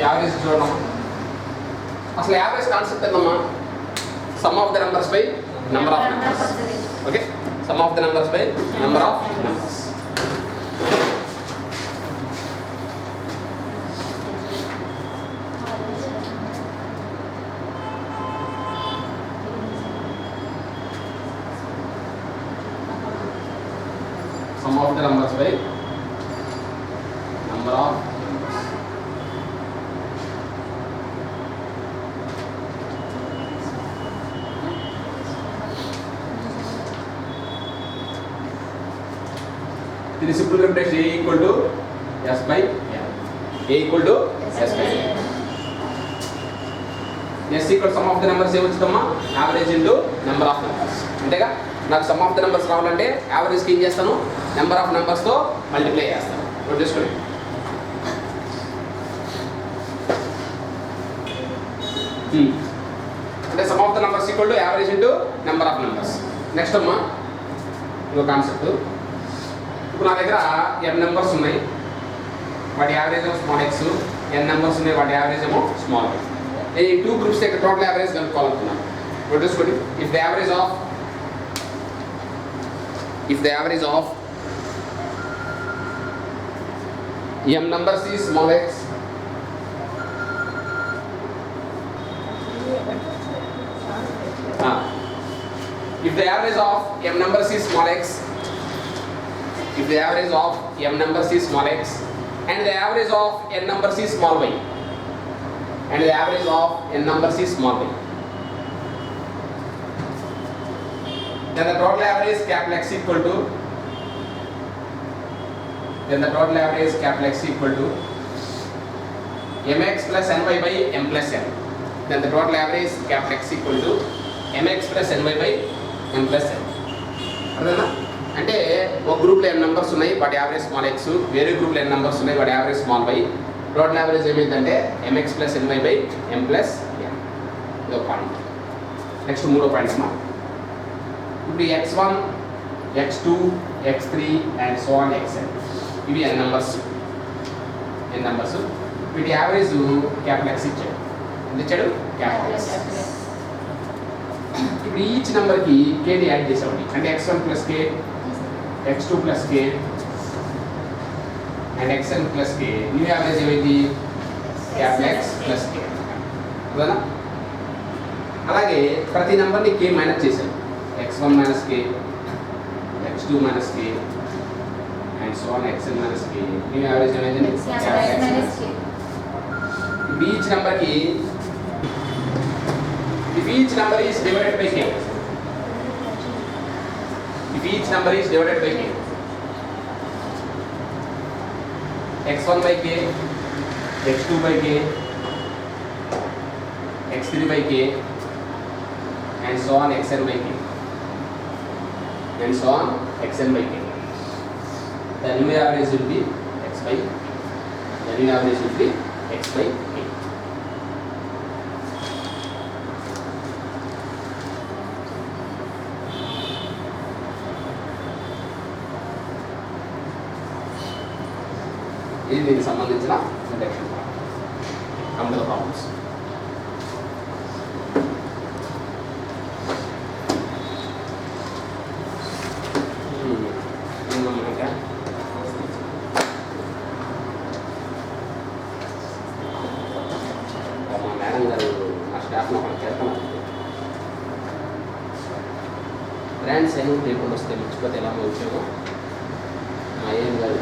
Average చూడడం. అసలు average concept ఏందమ్మా? Some of the numbers by number of numbers. Okay, some of the numbers by number of numbers. Sum of the numbers by number of numbers. The simple representation A equal to S by N. A equal to S by N. S equal to sum of the numbers ఏమొచ్చుదమ్మా? Average into number of numbers. అంతేగా? నాకు some of the numbers రావాలంటే యావరేజ్కి ఏం చేస్తాను? Number of నెంబర్స్తో multiply చేస్తాను. Note చేసుకోండి. అంటే some of the numbers equal to average into number of numbers. Next అమ్మా ఇంకో కాన్సెప్ట్. ఇప్పుడు నా దగ్గర n నెంబర్స్ ఉన్నాయి, వాటి యావరేజ్ ఏమో స్మాల్ ఎక్స్. n నెంబర్స్ ఉన్నాయి, వాటి యావరేజ్ ఏమో స్మాల్ వై. నేను ఈ 2 గ్రూప్స్ దగ్గర టోటల్ యావరేజ్ కనుక్కోవాలనుకున్నాను. నోట్ చేసుకోండి. If the average of m numbers is small x, if the average of m numbers is small x, if the average of m numbers is small x and the average of n numbers is small y, and the average of n numbers is small y, then the total average capital X equal to mx plus ny by m plus n. Then the total average capital X equal to mx plus ny by m plus n. అర్థమేనా? అంటే ఒక గ్రూప్లో n numbers ఉన్నాయి, వాటి average small X. వేరే గ్రూప్లో n numbers ఉన్నాయి, వాటి average small Y. Total average ఏమైందంటే mx plus ny by m plus n. ఇదో పాయింట్. నెక్స్ట్ మూడో పాయింట్ అమ్మా. ఇప్పుడు x1, x2, x3 and so on xn ఇవి n నెంబర్స్. వీటి యావరేజ్ క్యాపిటల్ X ఇచ్చాడు. ఎంత ఇచ్చాడు? Capital X. ఇప్పుడు ఈచ్ నెంబర్కి కేని యాడ్ చేసామండి. అంటే x1 plus K, x2 plus K and xn plus K. New average ఏమైంది? క్యాపిటల్ X ప్లస్ కే. అవునా? అలాగే ప్రతి నెంబర్ని కే మైనస్ చేశాను. x1 minus k, x2 minus k and so on xn minus k. New average ఏమైంది? x minus k. Each number ki, if each number is divided by k, x1 by k, x2 by k, x3 by k and so on xn by k. And so on xn by k. The new average will be x by k. ఇది దీనికి సంబంధించిన introduction. Come to the problems. Brands ఏమో లేకుండా వస్తే మర్చిపోతే ఎలా వచ్చామో మా ఏం కాదు.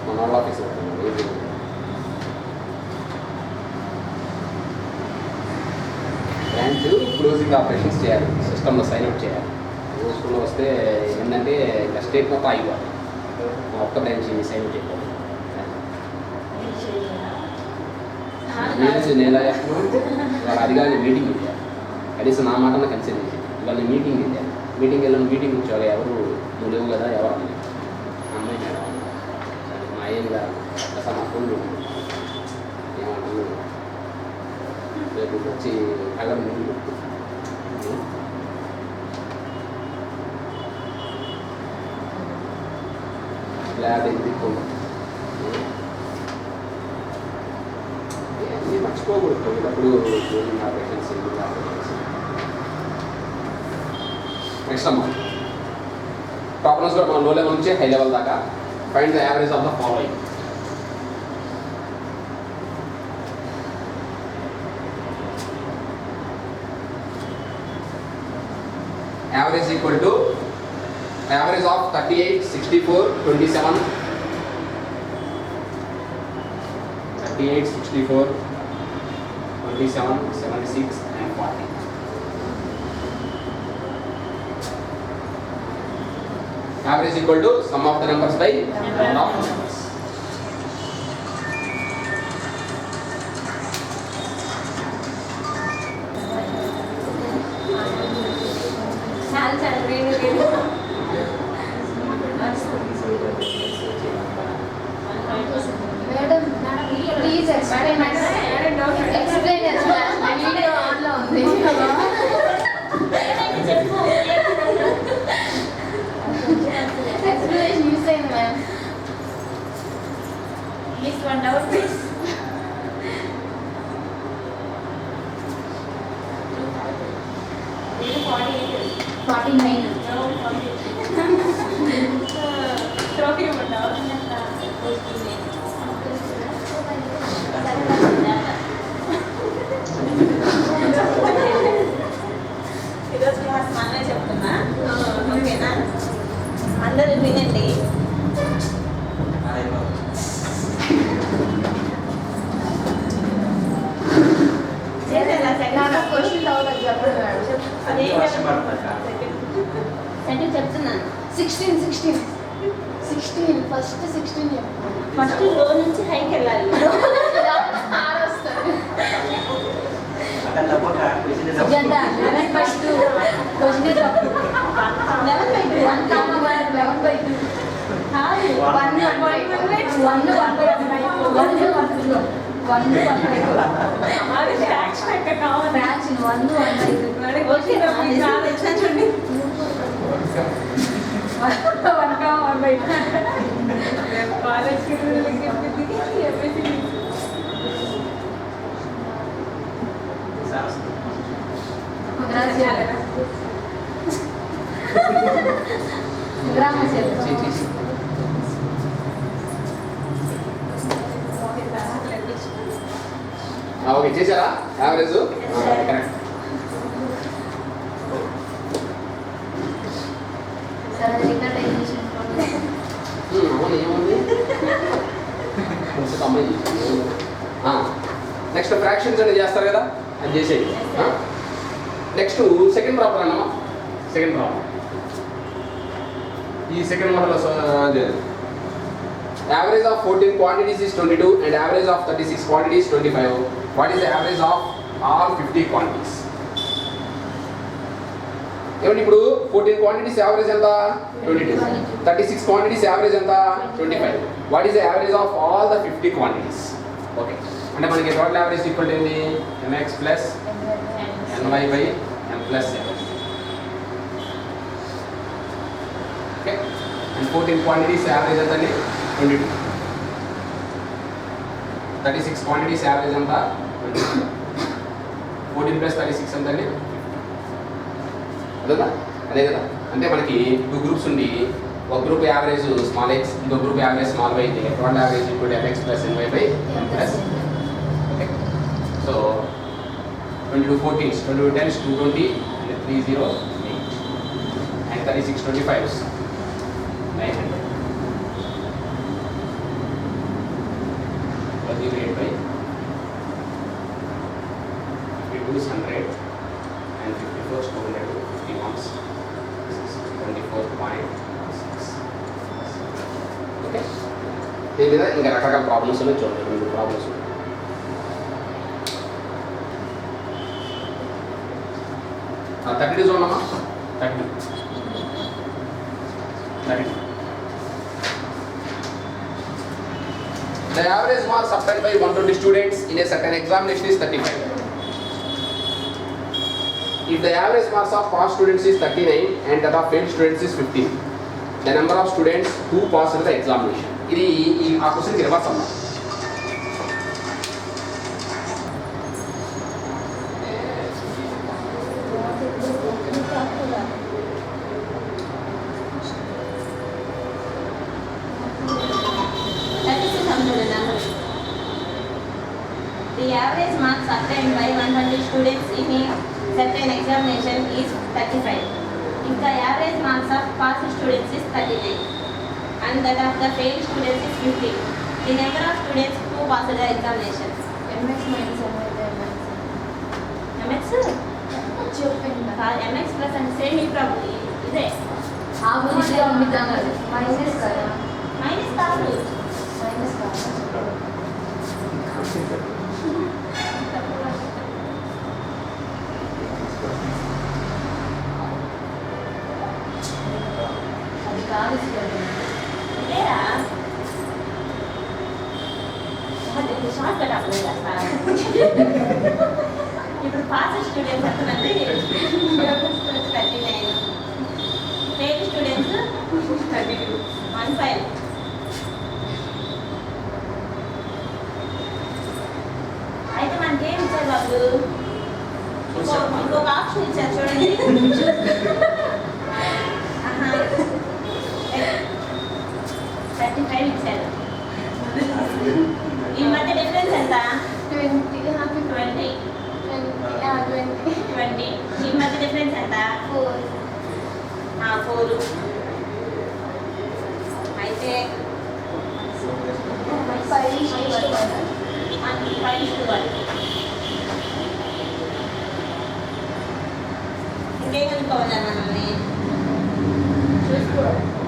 మన వాళ్ళ ఆఫీస్ బ్రాంచ్ క్లోజింగ్ ఆపరేషన్స్ చేయాలి, సిస్టంలో సైన్ అవుట్ చేయాలి. రోజుకున్న వస్తే ఏంటంటే ఇంకా స్టేట్ మొత్తం అయిపోవాలి. ఒక్క బ్రాంచ్ సైన్ అవుట్ చేయాలి. నేను వాళ్ళు అది కానీ మీటింగ్ వెళ్ళారు. కనీసం నా మాట కన్సిడర్ చేసి వాళ్ళు మీటింగ్ వెళ్ళారు. మీటింగ్ వెళ్ళిన మీటింగ్ కూర్చోవాలి. ఎవరు నువ్వు లేవు కదా, ఎవరు అమ్మాయి మేడం మా అయ్యేది అసలు మా ఫోన్లు ఏమంటారు రేపు వచ్చి కలర్ ముందు అది మర్చిపోకూడదు అప్పుడు నెక్స్ట్ అమ్మా ప్రాబ్లమ్స్ కూడా మనం లో లెవెల్ నుంచి హై లెవెల్ దాకా find the average of the following. Average equal to average of 38, 64, 27, 38, 64, 27, 76 and 40. Average equal to sum of the numbers by number of numbers. Madam, please explain. Explain as well. Video on lo undi. Explanation you say, ma'am. List one doubt, please. 49. Trophy number doubt. ఈరోజు class మనమే చెప్తున్నా ఓకేనా అందరూ వినండి. నాకు question doubt అది చెప్పండి madam. Second చెప్తున్నాను. 16 ఫస్ట్ 16 చెప్పండి. ఫస్ట్ లో నుంచి హైకి వెళ్ళాలి. ఆరు వస్తుంది. జెండా 11 by 2 క్వశ్చన్ తప్పు. 11 by 2 1 comma 11 by 2 కాదు 1 by 2 అది ఫ్రాక్షన్ ఎక్కడ కావాలి ఫ్రాక్షన్ 1 by 2 ఓకే నాకు చాలా ఇష్టం చూడండి 1 comma 1 by 2 కాలేజ్ కి వెళ్ళి Gracias. Gracias. Sí. ఓకే చేశారా యావరేజ్ కరెక్ట్. Sir, recognition. అవును ఏముంది కొంచెం అమ్మాయి నెక్స్ట్ ఫ్రాక్షన్స్ అనేది చేస్తారు కదా అది చేసేది. నెక్స్ట్ సెకండ్ ప్రాబ్లం అన్నమా సెకండ్ ప్రాబ్లం ఈ second model average of 14 quantities is 22 and average of 36 quantities 25. What is the average of all 50 quantities? ఏమంటే ఇప్పుడు 14 quantities యావరేజ్ ఎంత 22, 36 quantities యావరేజ్ ఎంత 25. What is the average of all the 50 quantities? Okay అంటే మనకి total average equal ఏంది mx plus ny by m plus n. Okay and 14 quantities average ఎంత 22, 36 quantities average ఎంత 14 plus 36 ఎంత అండి అదే కదా. అంటే మనకి 2 గ్రూప్స్ ఉండి ఒక గ్రూప్ యావరేజ్ స్మాల్ ఎక్స్ ఇంకో గ్రూప్ యావరేజ్ స్మాల్ వై అయితే total average equal mx plus ny by m plus. Okay so 22 14s 22 10s 220 and 308 and 36 25s 900. Divided by 52 is 100 and 54 is 251 24.6. Okay దీని మీద ఇంకా రకరకాల problems ఉన్నాయి చూడండి. 2 problems ఉన్నాయి. ఆ 30 చూడమ్మా 30 The average marks obtained by 120 students in a certain examination is 35. If the average marks of passed students is 39 and that of failed students is 15, the number of students who pass the examination. ఇది ఆ క్వశ్చన్కి reverse అమ్మా. The average marks obtained by 100 students in a certain examination is 35. If the average marks of passed students is 39 and that of the failed students is 50, the number of students who passed the examination. MX minus MX? చెప్పింది MX plus and same probably. ఇదే ఆ గురించి పంపిద్దామన్నారు minus కదా minus కాదు. Minus కాదు అది కాదు ఇదేరా short cut అవ్వలేదు అసలు. ఇప్పుడు పాస్ స్టూడెంట్స్ ఎంతమంది? 39. Fail students 32. 15. అయితే మనకి ఏం ఇచ్చారు వాళ్ళు? ఇంకొక ఆప్షన్ ఇచ్చారు చూడండి. 35 ఇచ్చారు. ఈ మధ్య డిఫరెన్స్ ఎంత? 20 20. ఈ మధ్య డిఫరెన్స్ ఎంత? 4. అయితే 5:1. ఇంకేం కనుక్కోవాలన్నా మమ్మల్ని చూసుకో.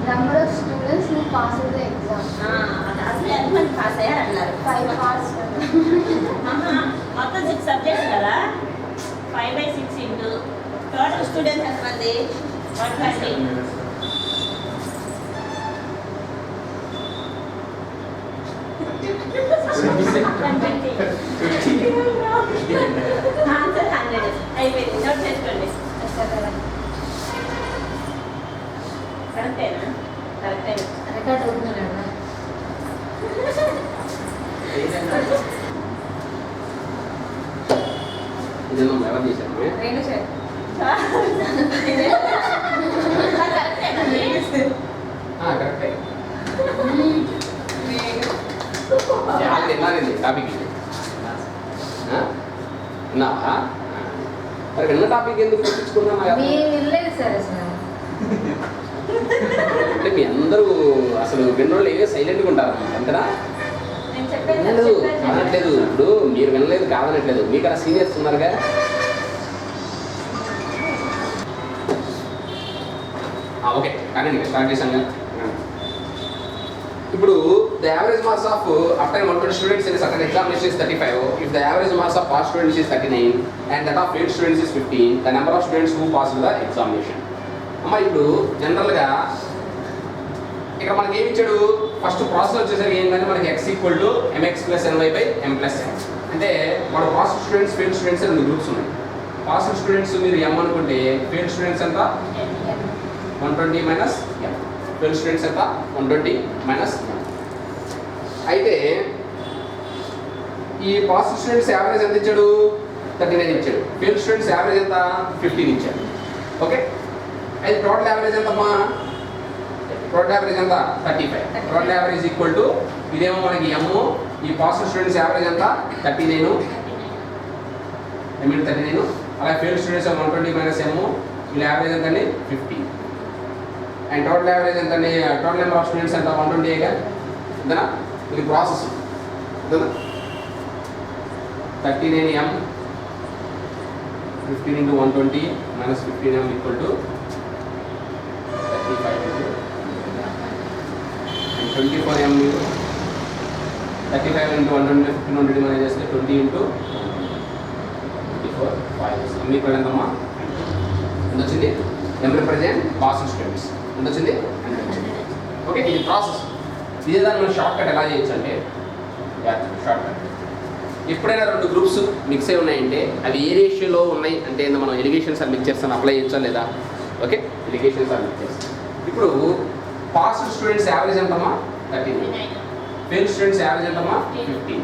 Number of students who passed the exam. అసలు ఎంతమంది పాస్ అయ్యారు అన్నారు? 5 passed. మొత్తం 6 సబ్జెక్ట్స్ కదా. 5/6 ఇంటూ టోటల్ స్టూడెంట్స్ ఎంతమంది? 120. ఆన్సర్ 100. అయిపోయింది. నోట్ చేసుకోండి. కరెక్టేనా? కరెక్టేనా? రికార్డ్ అవుతున్నాడు ఇది నువ్వు ఎవరు చేశాను? రెండు సార్ కరెక్టే. చాలా విన్నానండి టాపిక్ ఇది. విన్నావా? మరి విన్న టాపిక్ ఎందుకు తెప్పించుకున్నా? మేము వెళ్ళలేదు సార్ అసలు అంటే మీ అందరూ అసలు విన్నోళ్ళు ఏవో సైలెంట్గా ఉంటారు అంతేనా? నేను చెప్పేది వినలేదు కాదనట్లేదు. ఇప్పుడు మీరు వినలేదు కాదనట్లేదు. మీకు అలా సీనియర్స్ ఉన్నారుగా. ఓకే కానీ స్టార్ట్ చేశాను. ఇప్పుడు the average marks of after 120 students in certain examination is 35. If the average marks of pass students is 39 and that of failed students is 15, the number of students who pass the examination. అమ్మ ఇప్పుడు జనరల్గా ఇక్కడ మనకి ఏమి ఇచ్చాడు? First process వచ్చేసరికి ఏంటంటే మనకి x = mx + ny/m+n. అంటే మన pass students failed students 2 groups ఉన్నాయి. పాస్ స్టూడెంట్స్ మీరు m అనుకుంటే ఫెయిల్డ్ స్టూడెంట్స్ ఎంత? 120 - m. ఫెయిల్డ్ స్టూడెంట్స్ ఎంత? 120 - m. అయితే ఈ పాస్ స్టూడెంట్స్ యావరేజ్ ఎంత ఇచ్చాడు? 39 ఇచ్చాడు. ఫెయిల్డ్ స్టూడెంట్స్ యావరేజ్ ఎంత? 15 ఇచ్చాడు. ఓకే. అయితే టోటల్ యావరేజ్ ఎంతమ్మా? టోటల్ యావరేజ్ ఎంత? 35. టోటల్ యావరేజ్ ఈక్వల్ టు ఇదేమో మనకి m. ఈ పాస్ స్టూడెంట్స్ యావరేజ్ ఎంత? 39. అలాగే ఫెయిల్డ్ స్టూడెంట్స్ 120 - m. వీళ్ళ యావరేజ్ ఎంత అండి? 50. అండ్ టోటల్ యావరేజ్ ఎంత అండి? టోటల్ నెంబర్ ఆఫ్ స్టూడెంట్స్ ఎంత? 120గా అంతేనా? ఇది ప్రాసెస్ అంతేనా? 39m 15 × 120 - 15m = 35 and 24m 35 × 120 1500 మనం చేస్తే 20 × 24 5 m = ఎంతమ్మా? ఎంత వచ్చింది? m రిప్రజెంట్ పాస్ స్టూడెంట్స్ ఎంత వచ్చింది? ఓకే. ఇది ప్రాసెస్. ఇదే దాన్ని మనం షార్ట్ కట్ ఎలా చేయొచ్చు అంటే షార్ట్ కట్. ఎప్పుడైనా 2 గ్రూప్స్ మిక్స్ అయి ఉన్నాయంటే అవి ఏ రేషియోలో ఉన్నాయి అంటే మనం ఇరిగేషన్స్ ఆర్ మిక్చర్స్ అని అప్లై చేయొచ్చా లేదా? ఓకే. Alligations or mixtures. ఇప్పుడు పాస్డ్ స్టూడెంట్స్ యావరేజ్ ఎంతమ్మా 39. ఫెయిల్ స్టూడెంట్స్ యావరేజ్ ఎంతమ్మా 15.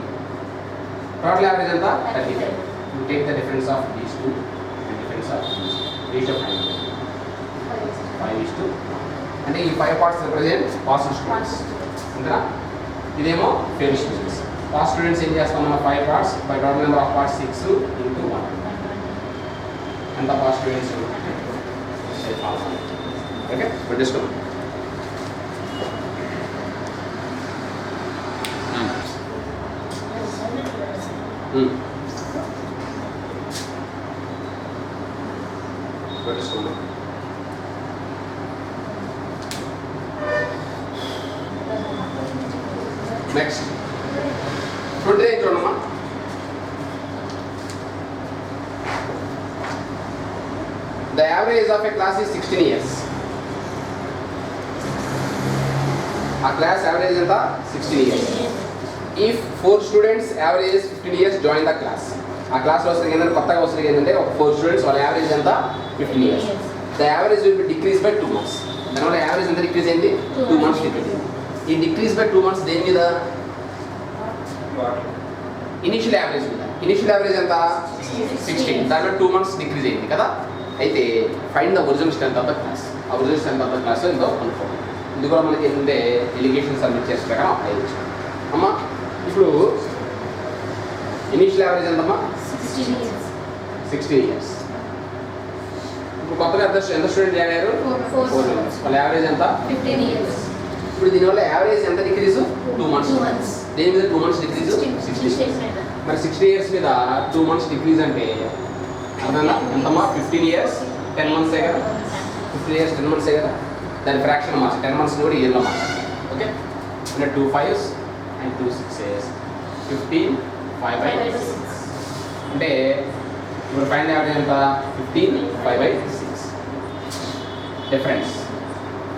టోటల్ యావరేజ్ ఎంత 35. You take the difference of these two and difference of ratio 5:2 అంటే ఈ 5 పార్ట్స్ రిప్రజెంట్ పాస్డ్ స్టూడెంట్స్ అంతేనా. ఇదేమో ఫెయిల్ స్టూడెంట్స్. పాస్ స్టూడెంట్స్ ఏం చేస్తాం మనం 5 parts by total number of parts 6 into 1 ఎంత పాస్ స్టూడెంట్స్ ఓకే పెట్టేసుకోండి. పెట్టేసుకోండి. నెక్స్ట్ 29 చూడమ్మా. The average of a class is 16 years. A class average ఎంత 16 years. If 4 students averages 15 years join the class. ఆ క్లాస్లో వస్తుంది ఏంటంటే కొత్తగా వస్తుంది ఏంటంటే ఒక 4 స్టూడెంట్స్ వాళ్ళ యావరేజ్ ఎంత 15 years. The average will be decreased by 2 months. దానివల్ల యావరేజ్ ఎంత డిక్రీజ్ అయింది 2 months డిక్రీజ్ అయింది. ఈ డిక్రీజ్ బై 2 months దేని మీద ఇనిషియల్ యావరేజ్ మీద. ఇనిషియల్ యావరేజ్ ఎంత 16 దానిలో 2 months డిక్రీజ్ అయింది కదా. అయితే find the original strength of the class. ఆ original strength of the class ఎంతో కనుక్కోవాలి. ఇది కూడా మనకి ఏంటంటే ఎలిగేషన్ సబ్మిట్ చేసే ప్రకారం అప్లై చేస్తాం అమ్మా. ఇప్పుడు ఇనిషియల్ యావరేజ్ ఎంతమ్మా 16 years. ఇప్పుడు కొత్తగా ఎంత స్టూడెంట్ జాయిన్ అయ్యారు 4 members. వాళ్ళ యావరేజ్ ఎంత 15 years. ఇప్పుడు దీనివల్ల యావరేజ్ ఎంత డిక్రీజ్ 2 months. దేని మీద 2 months డిక్రీజ్ 16. మరి 60 years మీద 2 months డిక్రీజ్ అంటే అర్థంగా ఎంతమ్మా 15 years 10 months కదా. 15 years 10 months కదా. దాని ఫ్రాక్షన్ మార్చి 10 months కూడా ఇయర్లో మార్చాలి. ఓకే అంటే 2 5s and 2 6s 15 5/6 అంటే ఇప్పుడు ఫైనల్ యావరేజ్ ఎంత 15 5/6 డిఫరెన్స్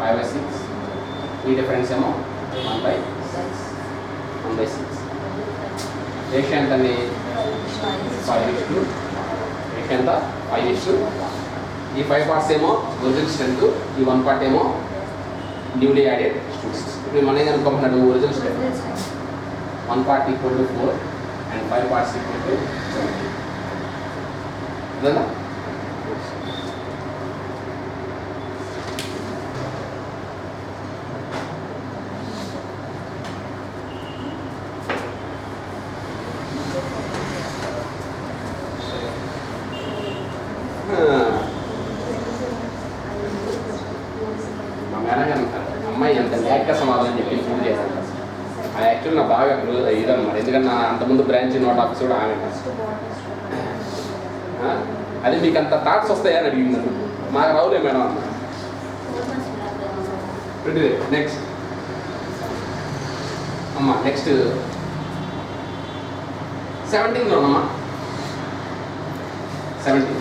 5/6. ఈ డిఫరెన్స్ ఏమో 1/6. రేషియో ఎంత అండి 5:2. రేషియో ఎంత 5:2. ఈ 5 పార్ట్స్ ఏమో ఒరిజినల్ స్ట్రెంత్, ఈ 1 పార్ట్ ఏమో న్యూలీ యాడెడ్ స్టూడెంట్స్. ఇప్పుడు మనం ఏం అనుకుంటున్నాడు original strength 1 part equal to 4 and 5 parts equal to 20. అదేనా మా మేడం గారు అమ్మాయి ఎంత లేక సమాధానం చెప్పి ఫోన్ చేశాను. ఆ యాక్చువల్ నా బాగా ఇదన్నమాట. ఎందుకంటే నా అంతకుముందు బ్రాంచ్ నోట్ ఆఫీస్ కూడా ఆమె. అది మీకు అంత థాట్స్ వస్తాయా అని అడిగింది నన్ను. మాకు రావులే మేడం అన్న. నెక్స్ట్ అమ్మా నెక్స్ట్ 17 అమ్మా 17.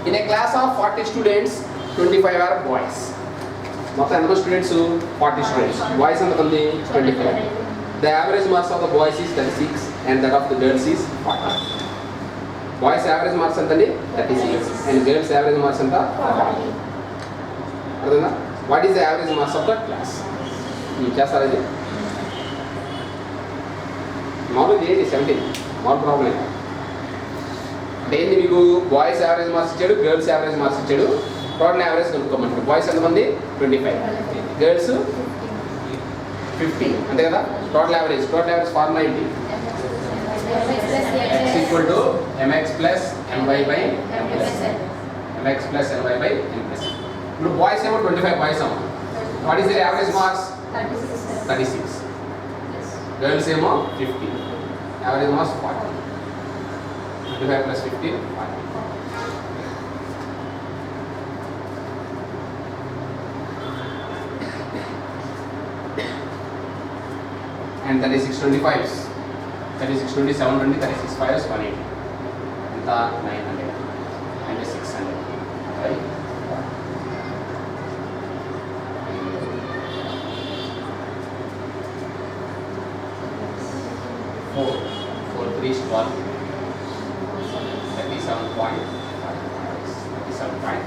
In a class of 40 students, 25 are boys. మొత్తం ఎంతమంది స్టూడెంట్స్ 40 స్టూడెంట్స్. బాయ్స్ ఎంతమంది 25. The average marks of the boys is 36 and that of the girls is 40. Boys average marks ఎంత అండి 36 అండ్ గర్ల్స్ యావరేజ్ మార్క్స్ ఎంత 40. అర్థందా? What is the average marks of the class? చేస్తారు ఇది మామూలుగా ఏంటి 17 మామూలు ప్రాబ్లం అంటే ఏంటి మీకు బాయ్స్ యావరేజ్ మార్క్స్ ఇచ్చాడు, గర్ల్స్ యావరేజ్ మార్క్స్ ఇచ్చాడు, టోటల్ యావరేజ్ కనుక్కోమంటారు. బాయ్స్ ఎంతమంది 25, గర్ల్స్ 50 అంతే కదా. టోటల్ యావరేజ్ ఫార్ములా ఏంటి? x equal to mx plus my by m plus mx plus my by m plus. ఇప్పుడు బాయ్స్ ఏమో 25 బాయ్స్ ఏమో what is the average marks 36. Girls ఏమో 50, average marks 40. 25 plus 15 40. And 36 25s 36 27 20 36 5s 180 ఎంత 900 and 600 right. Fine.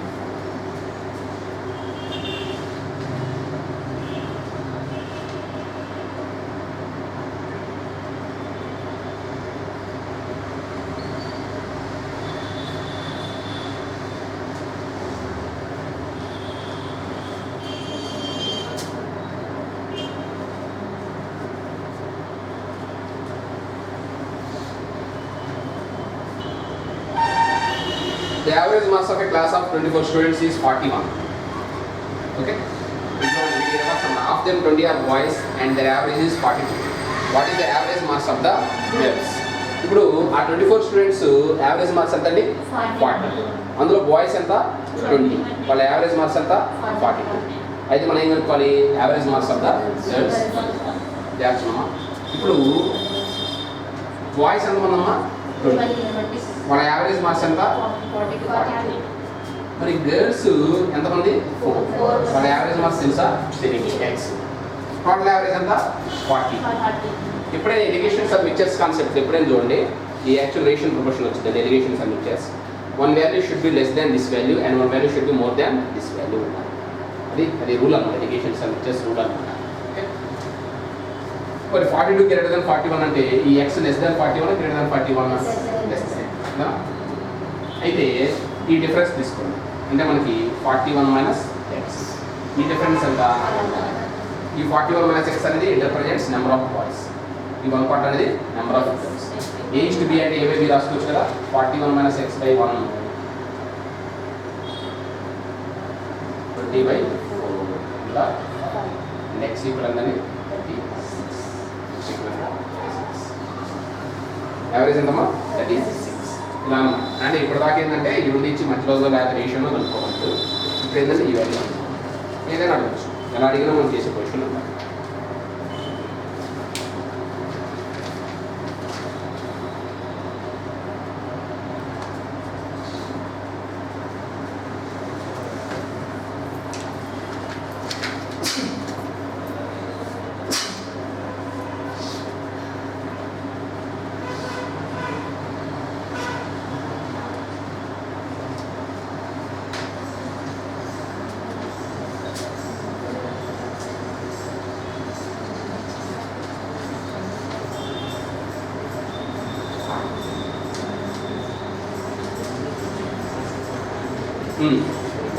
The average marks of a class of 24 students is 41. Okay? Of them 20 are boys and their average is 42. What is the average marks of the girls? ఇప్పుడు ఆ 24 students average marks ఎంత అండి 40. అందులో boys ఎంత 20. వాళ్ళ average marks ఎంత 42. అయితే మనం ఏం కనుక్కోవాలి average marks of the girls. చేస్తున్నామా ఇప్పుడు బాయ్స్ ఎంతమందమ్మా 20. వాళ్ళ యావరేజ్ మార్క్స్ ఎంత 40. మరి గర్ల్స్ ఎంతమంది 4. వాళ్ళ యావరేజ్ మార్క్స్ తెలుసా x. టోటల్ యావరేజ్ ఎంత 40. ఎప్పుడైనా ఎలిగేషన్స్ ఆఫ్ మిక్చర్స్ కాన్సెప్ట్ ఎప్పుడైనా చూడండి ఈ యాక్చువల్ రేషియో ప్రొపోర్షన్ వచ్చింది allegations of mixtures one value should be less than this value and one value should be more than this value అది rule అన్నమాట allegations of mixtures rule అన్నమాట. మరి 42 greater than 41 అంటే ఈ x less than 41 greater than 41 less than అయితే ఈ difference తీసుకోండి అంటే మనకి 41 మైనస్ x ఈ డిఫరెన్స్ ఎంత ఈ 41 మైనస్ x అనేది it represents number of boys ఈ 1 పార్ట్ అనేది number of girls a to b అంటే a by b రాసుకోవచ్చు కదా 41 మైనస్ x బై 1 20 బై 4 ఇలా నెక్స్ట్ ఈక్వల్ అందని 36 యావరేజ్ ఎంతమ్మా 36 ఇలా అన్నమాట. అంటే ఇప్పటిదాకా ఏంటంటే ఈ రెండు ఇచ్చి మధ్య రోజుల్లో లేదా రేషియోలో కనుక్కోవచ్చు. ఇప్పుడు ఏంటంటే ఈ వాల్యూ ఏదైనా అడగచ్చు ఎలా అడిగినా మనం చేసే పొజిషన్ ఉండాలి.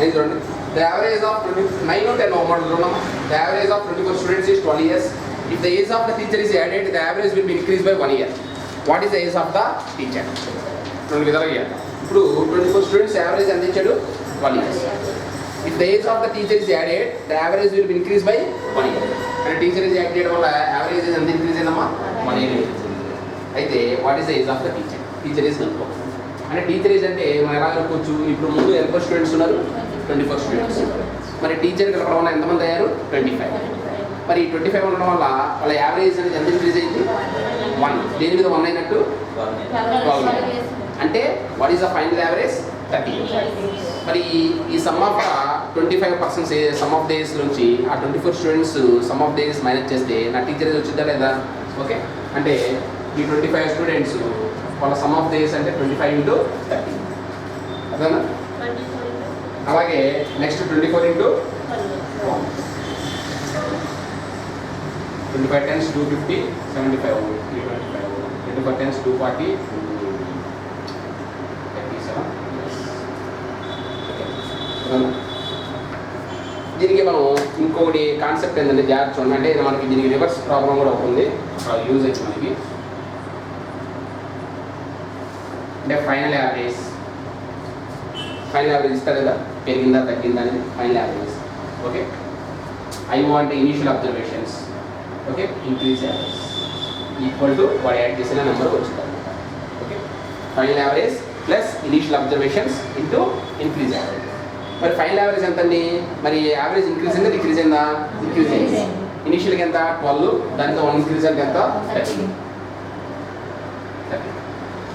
And the average of 9 or 10 the average of 24 students is 12 years. If the age of the teacher is added, the average will be increased by 1 year. What is the age of the teacher? ఇప్పుడు 24 students average ఎంత ఇచ్చాడు 12 years. If the age of the teacher is added, the average will be increased by 1 year. And teacher is added వల్ల average ఎంత increase అయిందమ్మా 1 year. అయితే what is the age of the teacher? Teacher is కనుక్కో. అంటే teacher age అంటే మనం ఎలా కనుక్కోవచ్చు ఇప్పుడు ముందు ఎంత స్టూడెంట్స్ ఉన్నారు 24 స్టూడెంట్స్ మరి టీచర్ కలపడం వల్ల ఎంతమంది అయ్యారు 25 మరి 25 ఉండడం వల్ల వాళ్ళ యావరేజ్ అనేది ఎంత ఇంక్రీజ్ అయింది 1 దేని మీద 1 అయినట్టు 12 అంటే what is the final average 30 మరి ఈ sum of 25% some of days నుంచి ఆ 24 students some of days minus చేస్తే నా టీచర్ ఏజ్ వచ్చిందా లేదా ఓకే అంటే ఈ 25 స్టూడెంట్స్ వాళ్ళ సమ్ ఆఫ్ డేస్ అంటే 25 ఇంటూ 30 అదేనా అలాగే నెక్స్ట్ 24 ఇంటూ 25 టెన్స్ 250 75 325 24 టెన్స్ 240 దీనికి మనం ఇంకొకటి కాన్సెప్ట్ ఏంటంటే జాగ్రత్త చూడండి అంటే మనకి దీనికి రివర్స్ ప్రాబ్లం కూడా అవుతుంది యూజ్ అయితే మనకి అంటే ఫైనల్ యావరేజ్ ఇస్తారు కదా పెరిగిందా తగ్గిందా అనేది final average okay I want initial observations okay increase average equal to వాడు యాడ్ చేసిన నెంబర్ వచ్చింది okay final average plus initial observations into increase average మరి ఫైనల్ యావరేజ్ ఎంత అండి మరి యావరేజ్ ఇంక్రీజ్ అయిందా డిక్రీజ్ అయిందా ఇంక్రీజ్ అయింది ఇనిషియల్గా ఎంత 12 దానితో 1 ఇంక్రీజ్ అంటే ఎంత 30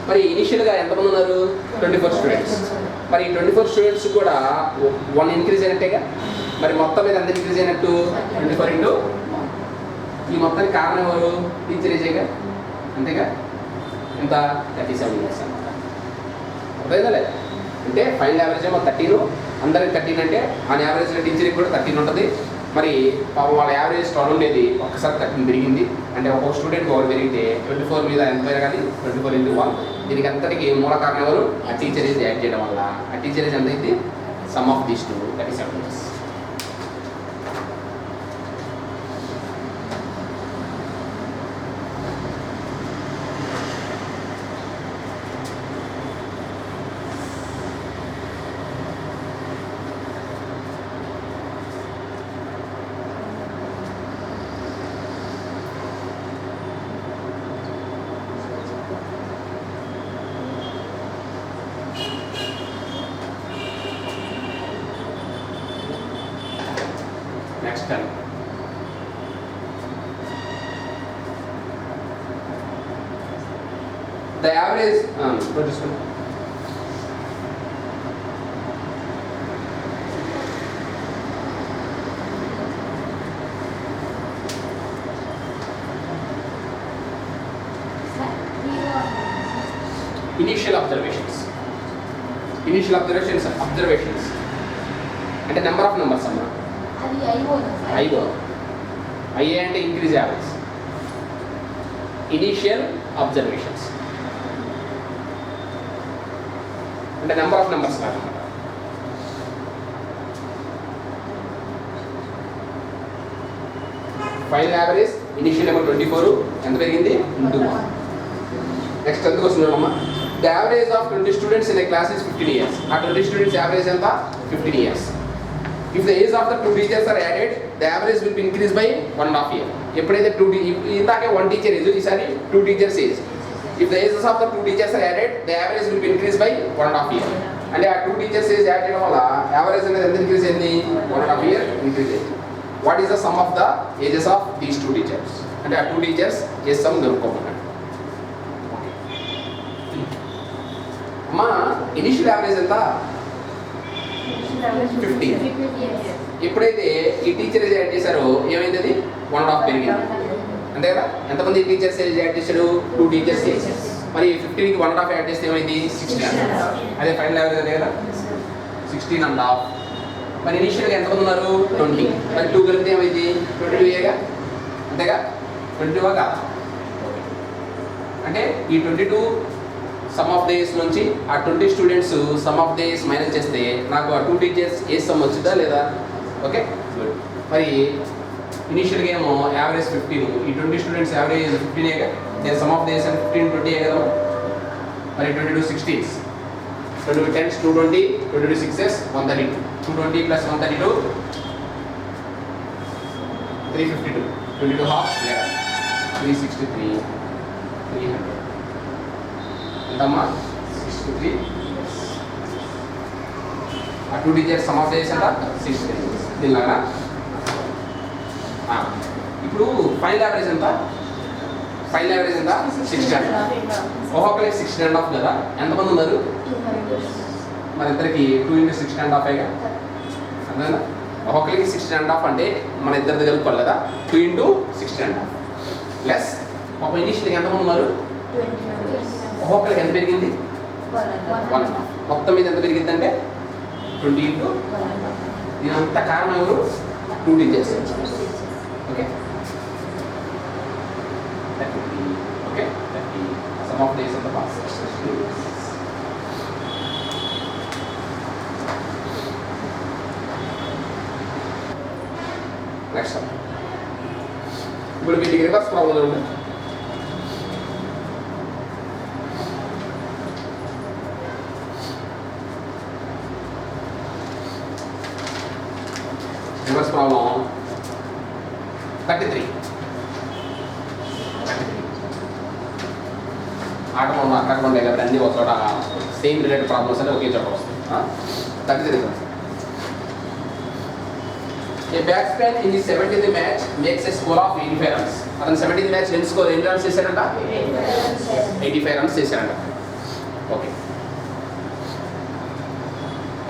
మరి ఇనిషియల్గా ఎంతమంది ఉన్నారు 24 స్టూడెంట్స్ మరి 24 స్టూడెంట్స్ కూడా 1 ఇంక్రీజ్ అయినట్టేగా మరి మొత్తం మీద ఎంత ఇంక్రీజ్ అయినట్టు 24 ఇంటూ ఈ మొత్తానికి కారణం ఎవరు టీచర్ ఏజేగా అంతేగా ఎంత 37 ఇయర్స్ అన్నమాట అర్థమైందా లేదా అంటే ఫైనల్ యావరేజ్ ఏమో 13, అందరికి 13 అంటే ఆన్ యావరేజ్ టీచర్కి కూడా 13 ఉంటుంది. మరి పాపం వాళ్ళ యావరేజ్ 12 ఉండేది, ఒక్కసారి 13 పెరిగింది. అంటే ఒక్కొక్క స్టూడెంట్కి ఒకటి పెరిగితే 24 మీద ఎంత పెరగాలి? 24 × 1. దీనికి అంతటికి మూల కారణం ఎవరు? ఆ టీచర్ ఏజ్ యాడ్ చేయడం వల్ల. ఆ టీచర్ ఏజ్ ఎంత అయితే some of these 2, that is 7 years. Next time. The average, what is it? Initial observations. Initial observations అంటే నెంబర్ ఆఫ్ నెంబర్స్ అమ్మా. అది అయిపోతుంది. ఐఓ ఐఏ అంటే ఇంక్రీజ్ యావరేజ్. ఇనీషియల్ అబ్జర్వేషన్స్ అంటే నెంబర్ ఆఫ్ నెంబర్స్ కాదన్నమాట. Final average initial ఏమో 24, ఎంత పెరిగింది? 1. నెక్స్ట్ ఎందుకు వస్తుందమ్మా? The average of 20 students in a class is 15 years. ఆ 20 స్టూడెంట్స్ యావరేజ్ ఎంత? 15 years. If the age of the 2 teachers are added, the average will be increased by 1.5 year. ఎప్పుడైతే ఇందాకే 1 teacher age, ఈసారి 2 teachers age. If the ages of the 2 teachers are added, the average will be increased by 1.5 year. అంటే ఆ 2 teachers age add చేయడం వల్ల average అనేది ఎంత increase అయింది? 1.5 year ఇంక్రీజ్ అయింది. What is the sum of the ages of these 2 teachers? అంటే ఆ 2 teachers ఏజ్ సమ్ దొరుకోమన్నాడు. అమ్మా ఇనిషియల్ యావరేజ్ ఎంత? 15. ఎప్పుడైతే ఈ టీచర్ ఏజ్ యాడ్ చేశారో ఏమైంది? అది 1.5 పెరిగింది. అంతే కదా? ఎంతమంది టీచర్స్ ఏజ్ యాడ్ చేశారు? 2 teachers ఏజ్. మరి 15కి 1.5 యాడ్ చేస్తే ఏమైంది? 16. అదే ఫైనల్ యావరేజ్ అదే కదా, 16.5. మరి ఇనిషియల్గా ఎంతమంది ఉన్నారు? 20. మరి 2 కలిపితే ఏమైంది? 22 అంతేగా? 22 కాదా? అంటే ఈ 22 సమ్ ఆఫ్ డేస్ నుంచి ఆ 20 students some of days minus చేస్తే నాకు ఆ 2 teachers ఏ సమ్ వచ్చిందా లేదా? Okay good. మరి ఇనిషియల్గా ఏమో యావరేజ్ 15, ఈ 20 స్టూడెంట్స్ యావరేజ్ 15 నేను సమ్ ఆఫ్ డేస్ అంటే 15, 20 కదా. మరి 22 16s, 22 10s 220, 22 6s 132, 220 + 132 352, 22 half 11, 363, 300 ఎంతమ్మా? 63. ఆ 2 teachers సమ్ ఆఫ్ డేస్ అంట 63. దీనిలాగా ఇప్పుడు ఫైనల్ యావరేజ్ ఎంత? ఫైనల్ యావరేజ్ ఎంత? 16. ఒక్కొక్కరికి 16.5 కదా. ఎంతమంది ఉన్నారు? మన ఇద్దరికి 2 × 16.5 అంతేనా? ఒక్కొక్కరికి 16.5 అంటే మన ఇద్దరి దగ్గర కలుపుకోవాలి కదా. 2 × 16.5 ప్లస్ ఒక ఇనిషియల్గా ఎంతమంది ఉన్నారు? ఒక్కొక్కరికి ఎంత పెరిగింది? 1. మొత్తం మీద ఎంత పెరిగింది అంటే 20 × దీని అంతా కారణం ఎవరు? 2 teachers. Okay okay some of days of the pass. Next ఇప్పుడు వీటికి రివర్స్ ప్రాబ్లం ఉంది. Reverse problem 33. ఆటలు ఉన్న అక్కడ ఉండే కదా అన్నీ ఒక చోట సేమ్ రిలేటెడ్ ప్రాబ్లమ్స్ అంటే ఒకే చోట వస్తాయి. 33. A batsman in the 70th match makes a score of 85 runs. అతను 70th మ్యాచ్ ఎన్ని రన్స్ చేశాడంట? 85 runs చేశాడంట. Okay.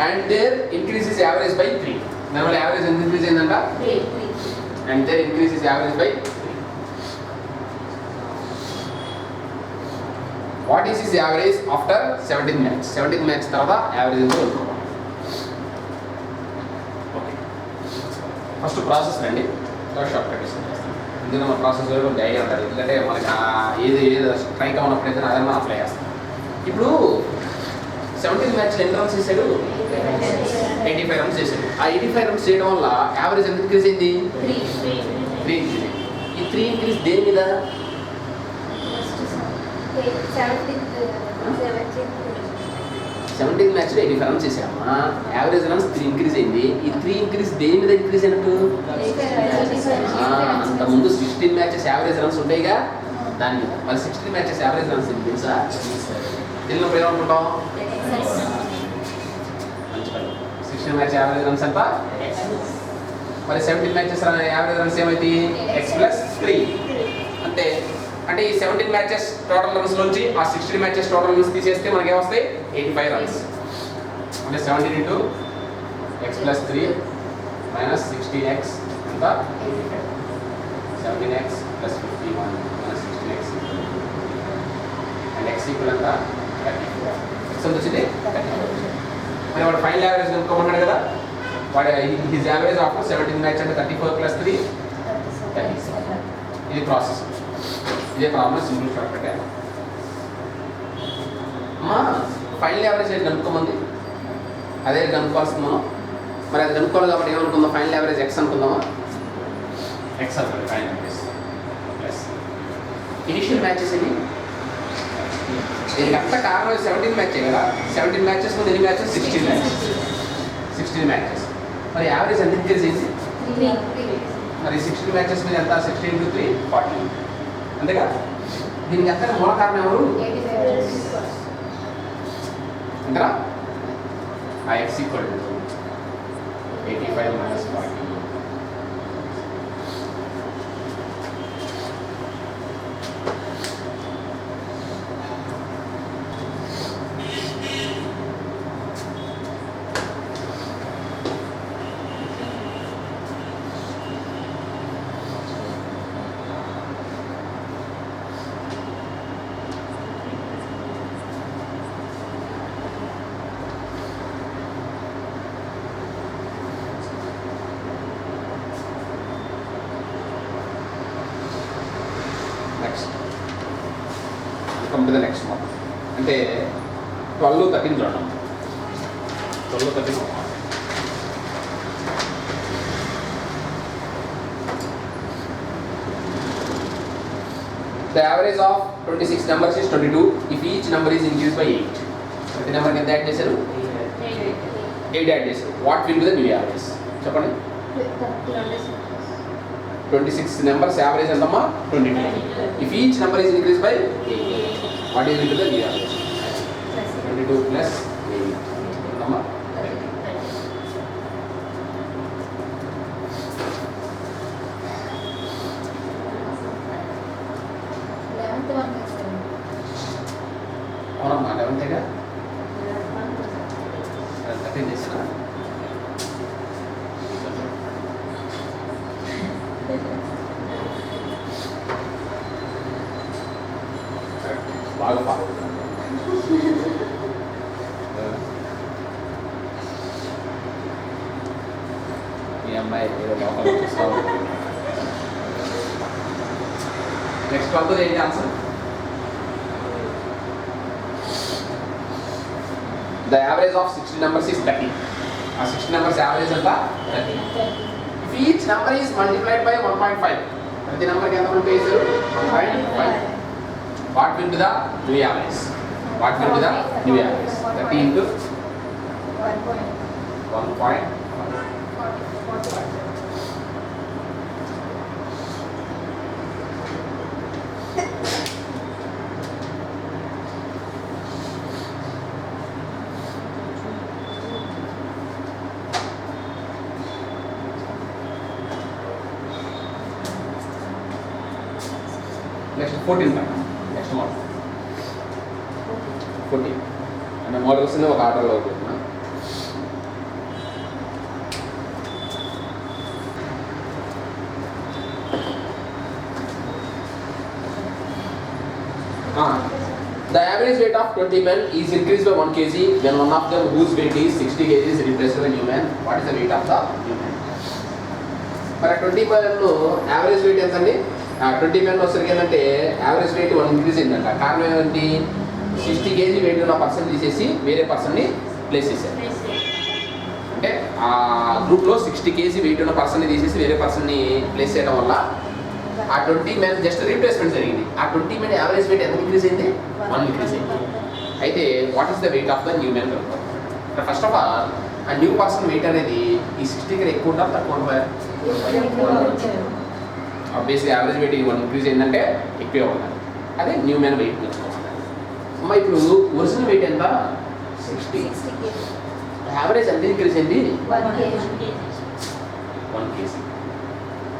And their increase is average by 3. దానివల్ల యావరేజ్ ఎంత ఇంక్రీజ్ అయిందంట? 3. And their increase is average by 3. What is is average after 17th match? 17th match తర్వాత average ఎంత ఉంటుంది? ఓకే, ఫస్ట్ ప్రాసెస్ రండి, షార్ట్ కట్ చేస్తాం. ఇందులో మన ప్రాసెస్ కొంచెం ఐడియా ఉంటుంది, ఎందుకంటే మనకి ఏది స్ట్రైక్ అవునప్పుడైతే అదన్నా అప్లై చేస్తాం. ఇప్పుడు 17th మ్యాచ్లో ఎన్ని రన్స్ చేశాడు? 85 రన్స్ చేశాడు. ఆ 85 రన్స్ చేయడం వల్ల యావరేజ్ ఎంత ఇంక్రీజ్ అయింది? 3 ఇంక్రీజ్. ఈ 3 ఇంక్రీజ్ దేని మీద? 17th మ్యాచ్లో 85 రన్స్ చేశాడమ్మా, యావరేజ్ రన్స్ 3 ఇంక్రీజ్ అయింది. ఈ 3 ఇంక్రీజ్ దేని మీద ఇంక్రీజ్ అయినట్టు? అంతకుముందు 16 మ్యాచెస్ యావరేజ్ రన్స్ ఉంటాయిగా దాని మీద. మరి 16 మ్యాచెస్ యావరేజ్ రన్స్ ఏంటి తెలుసా? తెలియనప్పుడు ఏమనుకుంటాం? మంచి పని. 16 మ్యాచ్ యావరేజ్ రన్స్ ఎంత? మరి 17 మ్యాచెస్ యావరేజ్ రన్స్ ఏమైంది? x+3 అంటే అంటే ఈ 17 మ్యాచెస్ టోటల్ రన్స్ నుంచి ఆ 16 మ్యాచెస్ టోటల్ రన్స్ తీసేస్తే మనకి ఏమొస్తాయి? 85 రన్స్. అంటే 17 ఇంటూ x+3 మైనస్ 16x ఎంత? 17x plus 51 minus 16x and x equal ఎంత? 34. x ఎంత వచ్చింది? 34. మరి వాడు ఫైనల్ యావరేజ్ కనుక్కోమన్నాడు కదా, వాడు హిజ్ యావరేజ్ ఆఫ్టర్ 17 మ్యాచ్ అంటే 34 + 3 37. ఇది ప్రాసెస్. ఇదే ప్రాబ్లం సింపుల్ షార్ట్ కట్. అమ్మా ఫైనల్ యావరేజ్ రేట్ కనుక్కోమంది, అదే కనుక్కోవాల్సింది మనం. మరి అది కనుక్కోవాలి కాబట్టి ఏమనుకుందాం? ఫైనల్ యావరేజ్ ఎక్స్ అనుకుందామా? ఎక్స్ అనుకోండి final average plus initial matches ఇవి. దీనికి అంత కారణం 17 మ్యాచే కదా. 17 మ్యాచెస్ ముందు ఎన్ని మ్యాచెస్? 16 మ్యాచెస్. 16 మ్యాచెస్. మరి యావరేజ్ ఎంత ఇంక్రీజ్ అయింది? మరి 16 మ్యాచెస్ మీద ఎంత? 16 × 3 40. అంతేగా. దీనికి అంతా మూల కారణం ఎవరు? అంతేనా? ఆ x = 85 - 40. Come to the next one. అంటే 12, 13 చూడండి. 12, 13. The average of 26 numbers is 22 if each number is increased by 8. ప్రతి నెంబర్కి ఎంత యాడ్ చేశారు? 8 యాడ్ చేశారు. What will be the new average? చెప్పండి. 26 numbers average ఎంతమ్మా? 22. If each number is increased by 8, what is will be the new average? 22 plus 8. ఎంతమ్మా? 11th one చేస్తాను. అవునమ్మా 11th చేసిన బాగా మీ అమ్మాయి ఏదో లోపల చూస్తావు. నెక్స్ట్ 12th ఏంటి answer? The average of 60 numbers is 30. ఆ 60 numbers average ఎంత? 30. If each number is multiplied by 1.5, ప్రతి నెంబర్కి ఎంత మల్టిప్లై చేశారు? 1.5. What will be the new average? What will be the new average? 30 into 1.5. Next 14 time. Next model 14. And models in the order of the average average weight of 20 men is increased by 1 kg when one of them whose weight is 60 kg is replaced by new man. What is the weight of the new man? మరి 20 మెన్లో average wait ఎంత అండి? 20 men వచ్చరికి ఏంటంటే average wait 1 increase అయిందంట. కారణం ఏంటంటే 60 kg wait ఉన్న person తీసేసి వేరే పర్సన్ని ప్లేస్ చేశారు. అంటే ఆ గ్రూప్లో 60 kg వెయిట్ ఉన్న పర్సన్ని తీసేసి వేరే పర్సన్ని ప్లేస్ చేయడం వల్ల ఆ 20 మెన్ జస్ట్ రీప్లేస్మెంట్ జరిగింది. ఆ 20 మెన్ యావరేజ్ వెయిట్ ఎంత ఇంక్రీజ్ అయింది? 1 ఇంక్రీజ్ అయింది. అయితే what is the weight of the new men? First of all ఆ న్యూ పర్సన్ వెయిట్ అనేది ఈ 60 కన్నా ఎక్కువ ఉందా తక్కువ ఉంటుందా? ఆబ్వియస్లీ యావరేజ్ వెయిట్ 1 ఇంక్రీజ్ అయిందంటే ఎక్కువే ఉండాలి. అదే న్యూ మెన్ వెయిట్ తెచ్చుకోవాలి. అమ్మ ఇప్పుడు ఒరిజినల్ వెయిట్ ఎంత? 60. యావరేజ్ ఎంత ఇంక్రీజ్ అయింది? 1 kg.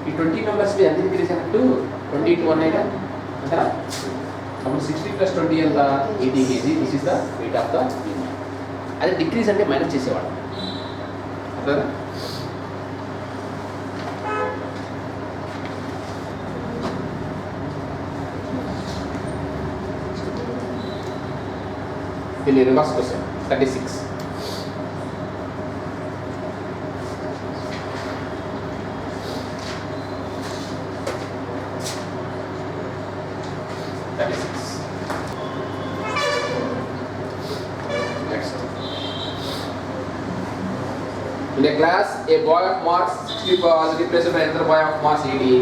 ఈ 20 మెంబర్స్ ఎంత ఇంక్రీజ్ అయినట్టు? 20 × 1 కదా అంటారా? అప్పుడు 60 + 20 ఎంత? 80 kg. This is the weight of the new men. అదే డిక్రీజ్ అంటే మైనస్ చేసేవాడు. అర్థం? దీన్ని reverse question 36. In a class, a boy of marks 60 was replaced by another boy of marks 80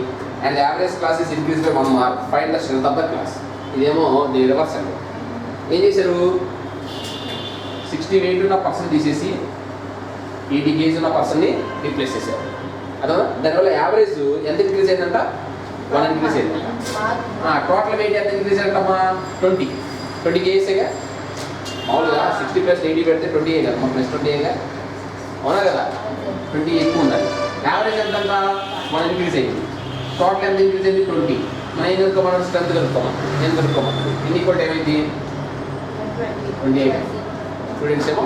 and the average class is increased by 1 mark. Find the strength of the class. ఇదేమో దీని reverse అండి. ఏం చేశారు? 60 wait ఉన్న person తీసేసి 80 kg ఉన్న పర్సన్ని replace చేశారు. అదా దానివల్ల యావరేజ్ ఎంత ఇంక్రీజ్ అయిందంట? 1 ఇంక్రీజ్ అయిందంట. టోటల్ వెయిట్ ఎంత ఇంక్రీజ్ అయిందమ్మా? 20 kgగా. మామూలుగా 60 + 80 పెడితే 20 కదా, +20 అవునా కదా? 20 ఎక్కువ ఉండాలి. యావరేజ్ ఎంత? 1 ఇంక్రీజ్ అయింది. టోటల్ ఎంత ఇంక్రీజ్ అయింది? 20. మనం ఏం కలుపుకోమని? స్ట్రెంత్ కలుపుకోమని. ఏం కలుపుకోమని? ఎన్ని ఈక్వల్ ఏమైంది? 28. స్టూడెంట్స్ ఏమో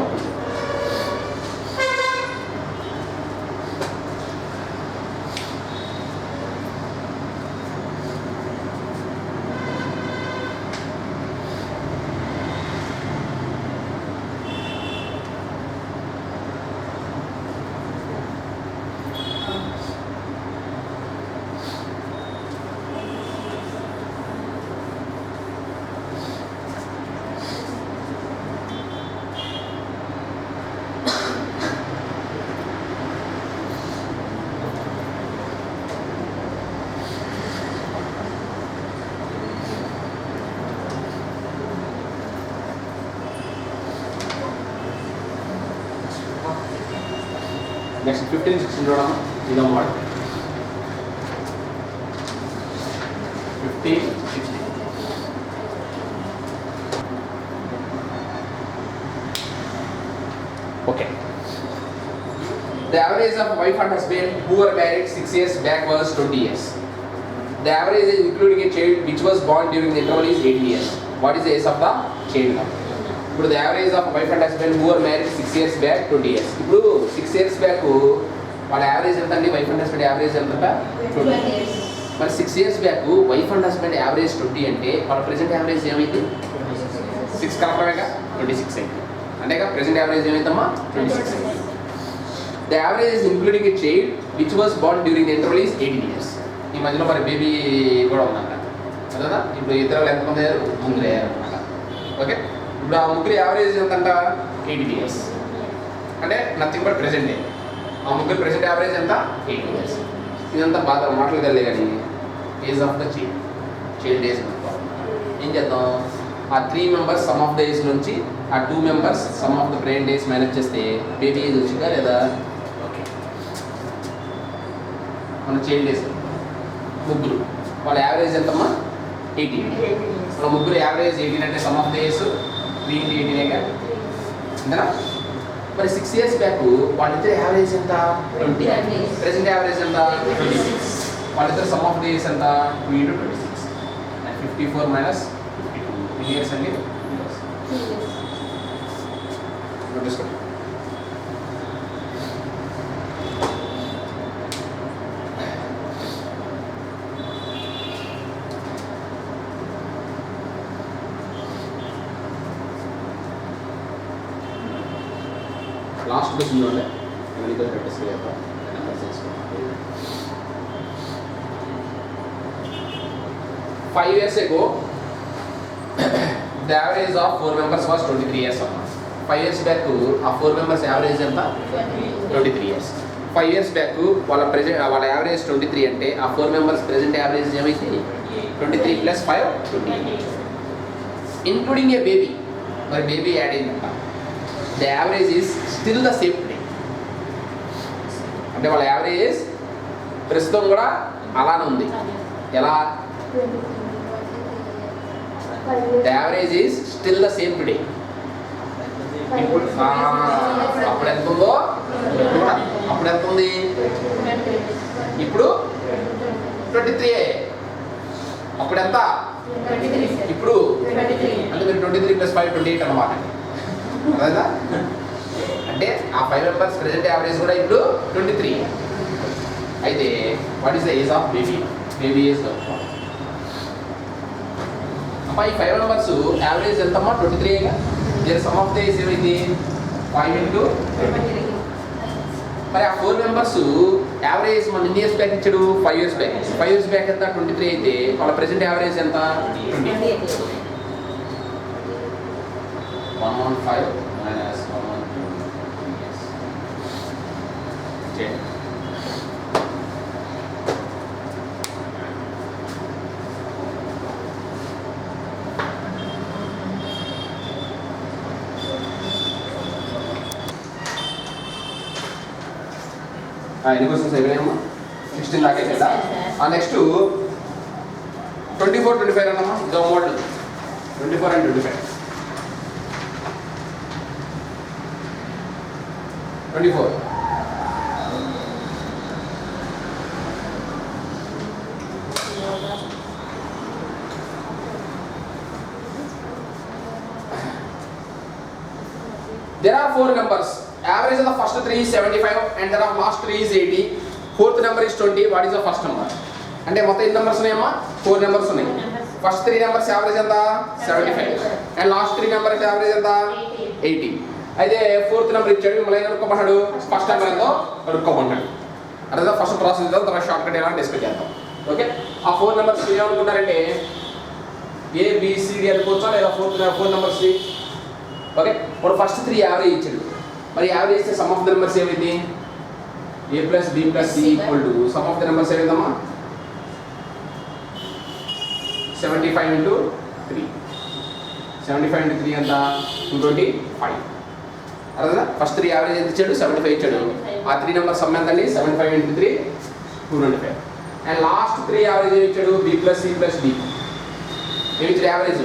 నెక్స్ట్ 15, 16 చూడమ్మా. ఇదో model 15, 16. Okay. The average of wife and husband who were married 6 years back was 20 years. The average age including a child which was born during the interval is 8 years. What is the age of the child now? ఇప్పుడు the average of wife and husband who are married 6 years back 20 years. ఇప్పుడు 6 years back వాళ్ళ average ఎంత అండి? Wife and husband average ఎంత? 20 years. మరి 6 years back wife and husband average 20 అంటే వాళ్ళ present average ఏమైంది? 6 కరెక్ట్గా 26 అయింది. అంటేగా ప్రెసెంట్ యావరేజ్ ఏమైందమ్మా? 26 అయింది. The average is including a child which was Born during the interval is 18 years. ఈ మధ్యలో మరి బేబీ కూడా ఉందంట కదా. ఇప్పుడు ఇద్దరు ఎంతమంది అయ్యారు? 3 అయ్యారు అనమాట. ఓకే. ఇప్పుడు ఆ ముగ్గురు యావరేజ్ ఎంతంట? 18 years. అంటే నథింగ్ బట్ ప్రెసెంట్. ఆ ముగ్గురు ప్రెసెంట్ యావరేజ్ ఎంత? 18 years. ఇదంతా బాధ మాటలు తెలియదు కానీ age of the child age. ఏం చేద్దాం? ఆ 3 members some of the age నుంచి ఆ 2 members some of the brain days manage చేస్తే బేబీ ఏజ్ వచ్చిందా లేదా? ఓకే. మన చైల్డ్ ఏజ్ ముగ్గురు వాళ్ళ యావరేజ్ ఎంతమ్మా? 18. మన ముగ్గురు యావరేజ్ 18 అంటే సమ్ ఆఫ్ ద ఏజ్ 3 × 18 అంతేనా? మరి 6 years బ్యాక్ వాళ్ళిద్దరు యావరేజ్ ఎంత? 20. ప్రెసెంట్ యావరేజ్ ఎంత? 26. వాళ్ళిద్దరు సమ్ ఆఫ్ ద ఏజ్ ఎంత? 2 × 26 and 54 - 52 ఇయర్స్ అండి. నోటీసుకోండి. లాస్ట్ క్వశ్చన్ ఉండే ఎవరికి ప్రాక్టీస్ చేయాలి number 5 years ago the average of 4 members was 23 years అన్నమాట. 5 years back ఆ 4 members యావరేజ్ ఎంత 23 years. 5 years back వాళ్ళ యావరేజ్ 23 అంటే ఆ 4 members ప్రెజెంట్ యావరేజ్ ఏమైంది 23 ప్లస్ 5 28 ఇంక్లూడింగ్ ఏ బేబీ. మరి బేబీ యాడ్ అయిందంట. The average is still the same today. అంటే వాళ్ళ యావరేజ్ ప్రస్తుతం కూడా అలానే ఉంది. ఎలా? The average is still the same today. ఇప్పుడు అప్పుడు ఎంత ఉందో అప్పుడు ఎంత ఉంది ఇప్పుడు 23. అప్పుడు ఎంత ఇప్పుడు అంటే మీరు 23 ప్లస్ 5 28 అన్నమాట. అదా అంటే ఆ 5 members ప్రెజెంట్ యావరేజ్ కూడా ఇప్పుడు 23. అయితే what is the age of baby? Baby age అమ్మా ఈ 5 members యావరేజ్ ఎంతమ్మా 23గా. దీని సమ్ ఆఫ్ ద ఏజ్ ఏమైంది 5 into 23. మరి ఆ 4 members యావరేజ్ మన ఎన్ని ఇయర్స్ బ్యాక్ ఇచ్చాడు 5 years బ్యాక్. 5 years బ్యాక్ ఎంత 23 అయితే వాళ్ళ ప్రెజెంట్ యావరేజ్ ఎంత 28. 115 minus 112 ఎన్ని క్వశ్చన్స్ అయిపోయాయమ్మా 16 దాకా అయిపోయిందా? నెక్స్ట్ 24 25 అన్నమ్మా. ఇదో model 24 and 25. 24 there are 4 numbers. Average of the first 3 is 75 and then of last 3 is 80. Fourth number is 20. What is the first number? అంటే మొత్తం ఎన్ని నెంబర్స్ ఉన్నాయమ్మా 4 నెంబర్స్ ఉన్నాయి. ఫస్ట్ 3 నెంబర్స్ యావరేజ్ ఎంత 75 అండ్ లాస్ట్ 3 నెంబర్స్ యావరేజ్ ఎంత 80. అయితే fourth number ఇచ్చాడు. మిమ్మల్ని ఏం కనుక్కోమన్నాడు ఫస్ట్ నెంబర్ ఎంతో కనుక్కోమన్నాడు. అదే ఫస్ట్ ప్రాసెస్ ఇద్దాం, తర్వాత షార్ట్ కట్ ఎలా డిస్కస్ చేద్దాం. ఓకే ఆ 4 నెంబర్స్ ఏమనుకుంటారంటే ABCD అనుకోవచ్చా లేదా 4 నెంబర్స్. ఓకే ఇప్పుడు ఫస్ట్ 3 యావరేజ్ ఇచ్చాడు. మరి యావరేజ్ ఇస్తే సమ్ ఆఫ్ ద నెంబర్స్ ఏమైంది A plus B plus C equal to some of the numbers ఏమైందమ్మా 75 into 3. 75 into 3 ఎంత 225. అర్థనా ఫస్ట్ 3 యావరేజ్ ఎంత ఇచ్చాడు 75 ఇచ్చాడు. ఆ 3 నెంబర్ సమ్ ఎంత అండి 75 into 3 225. అండ్ లాస్ట్ 3 యావరేజ్ ఏమి ఇచ్చాడు B plus C plus D ఏమి ఇచ్చాడు యావరేజ్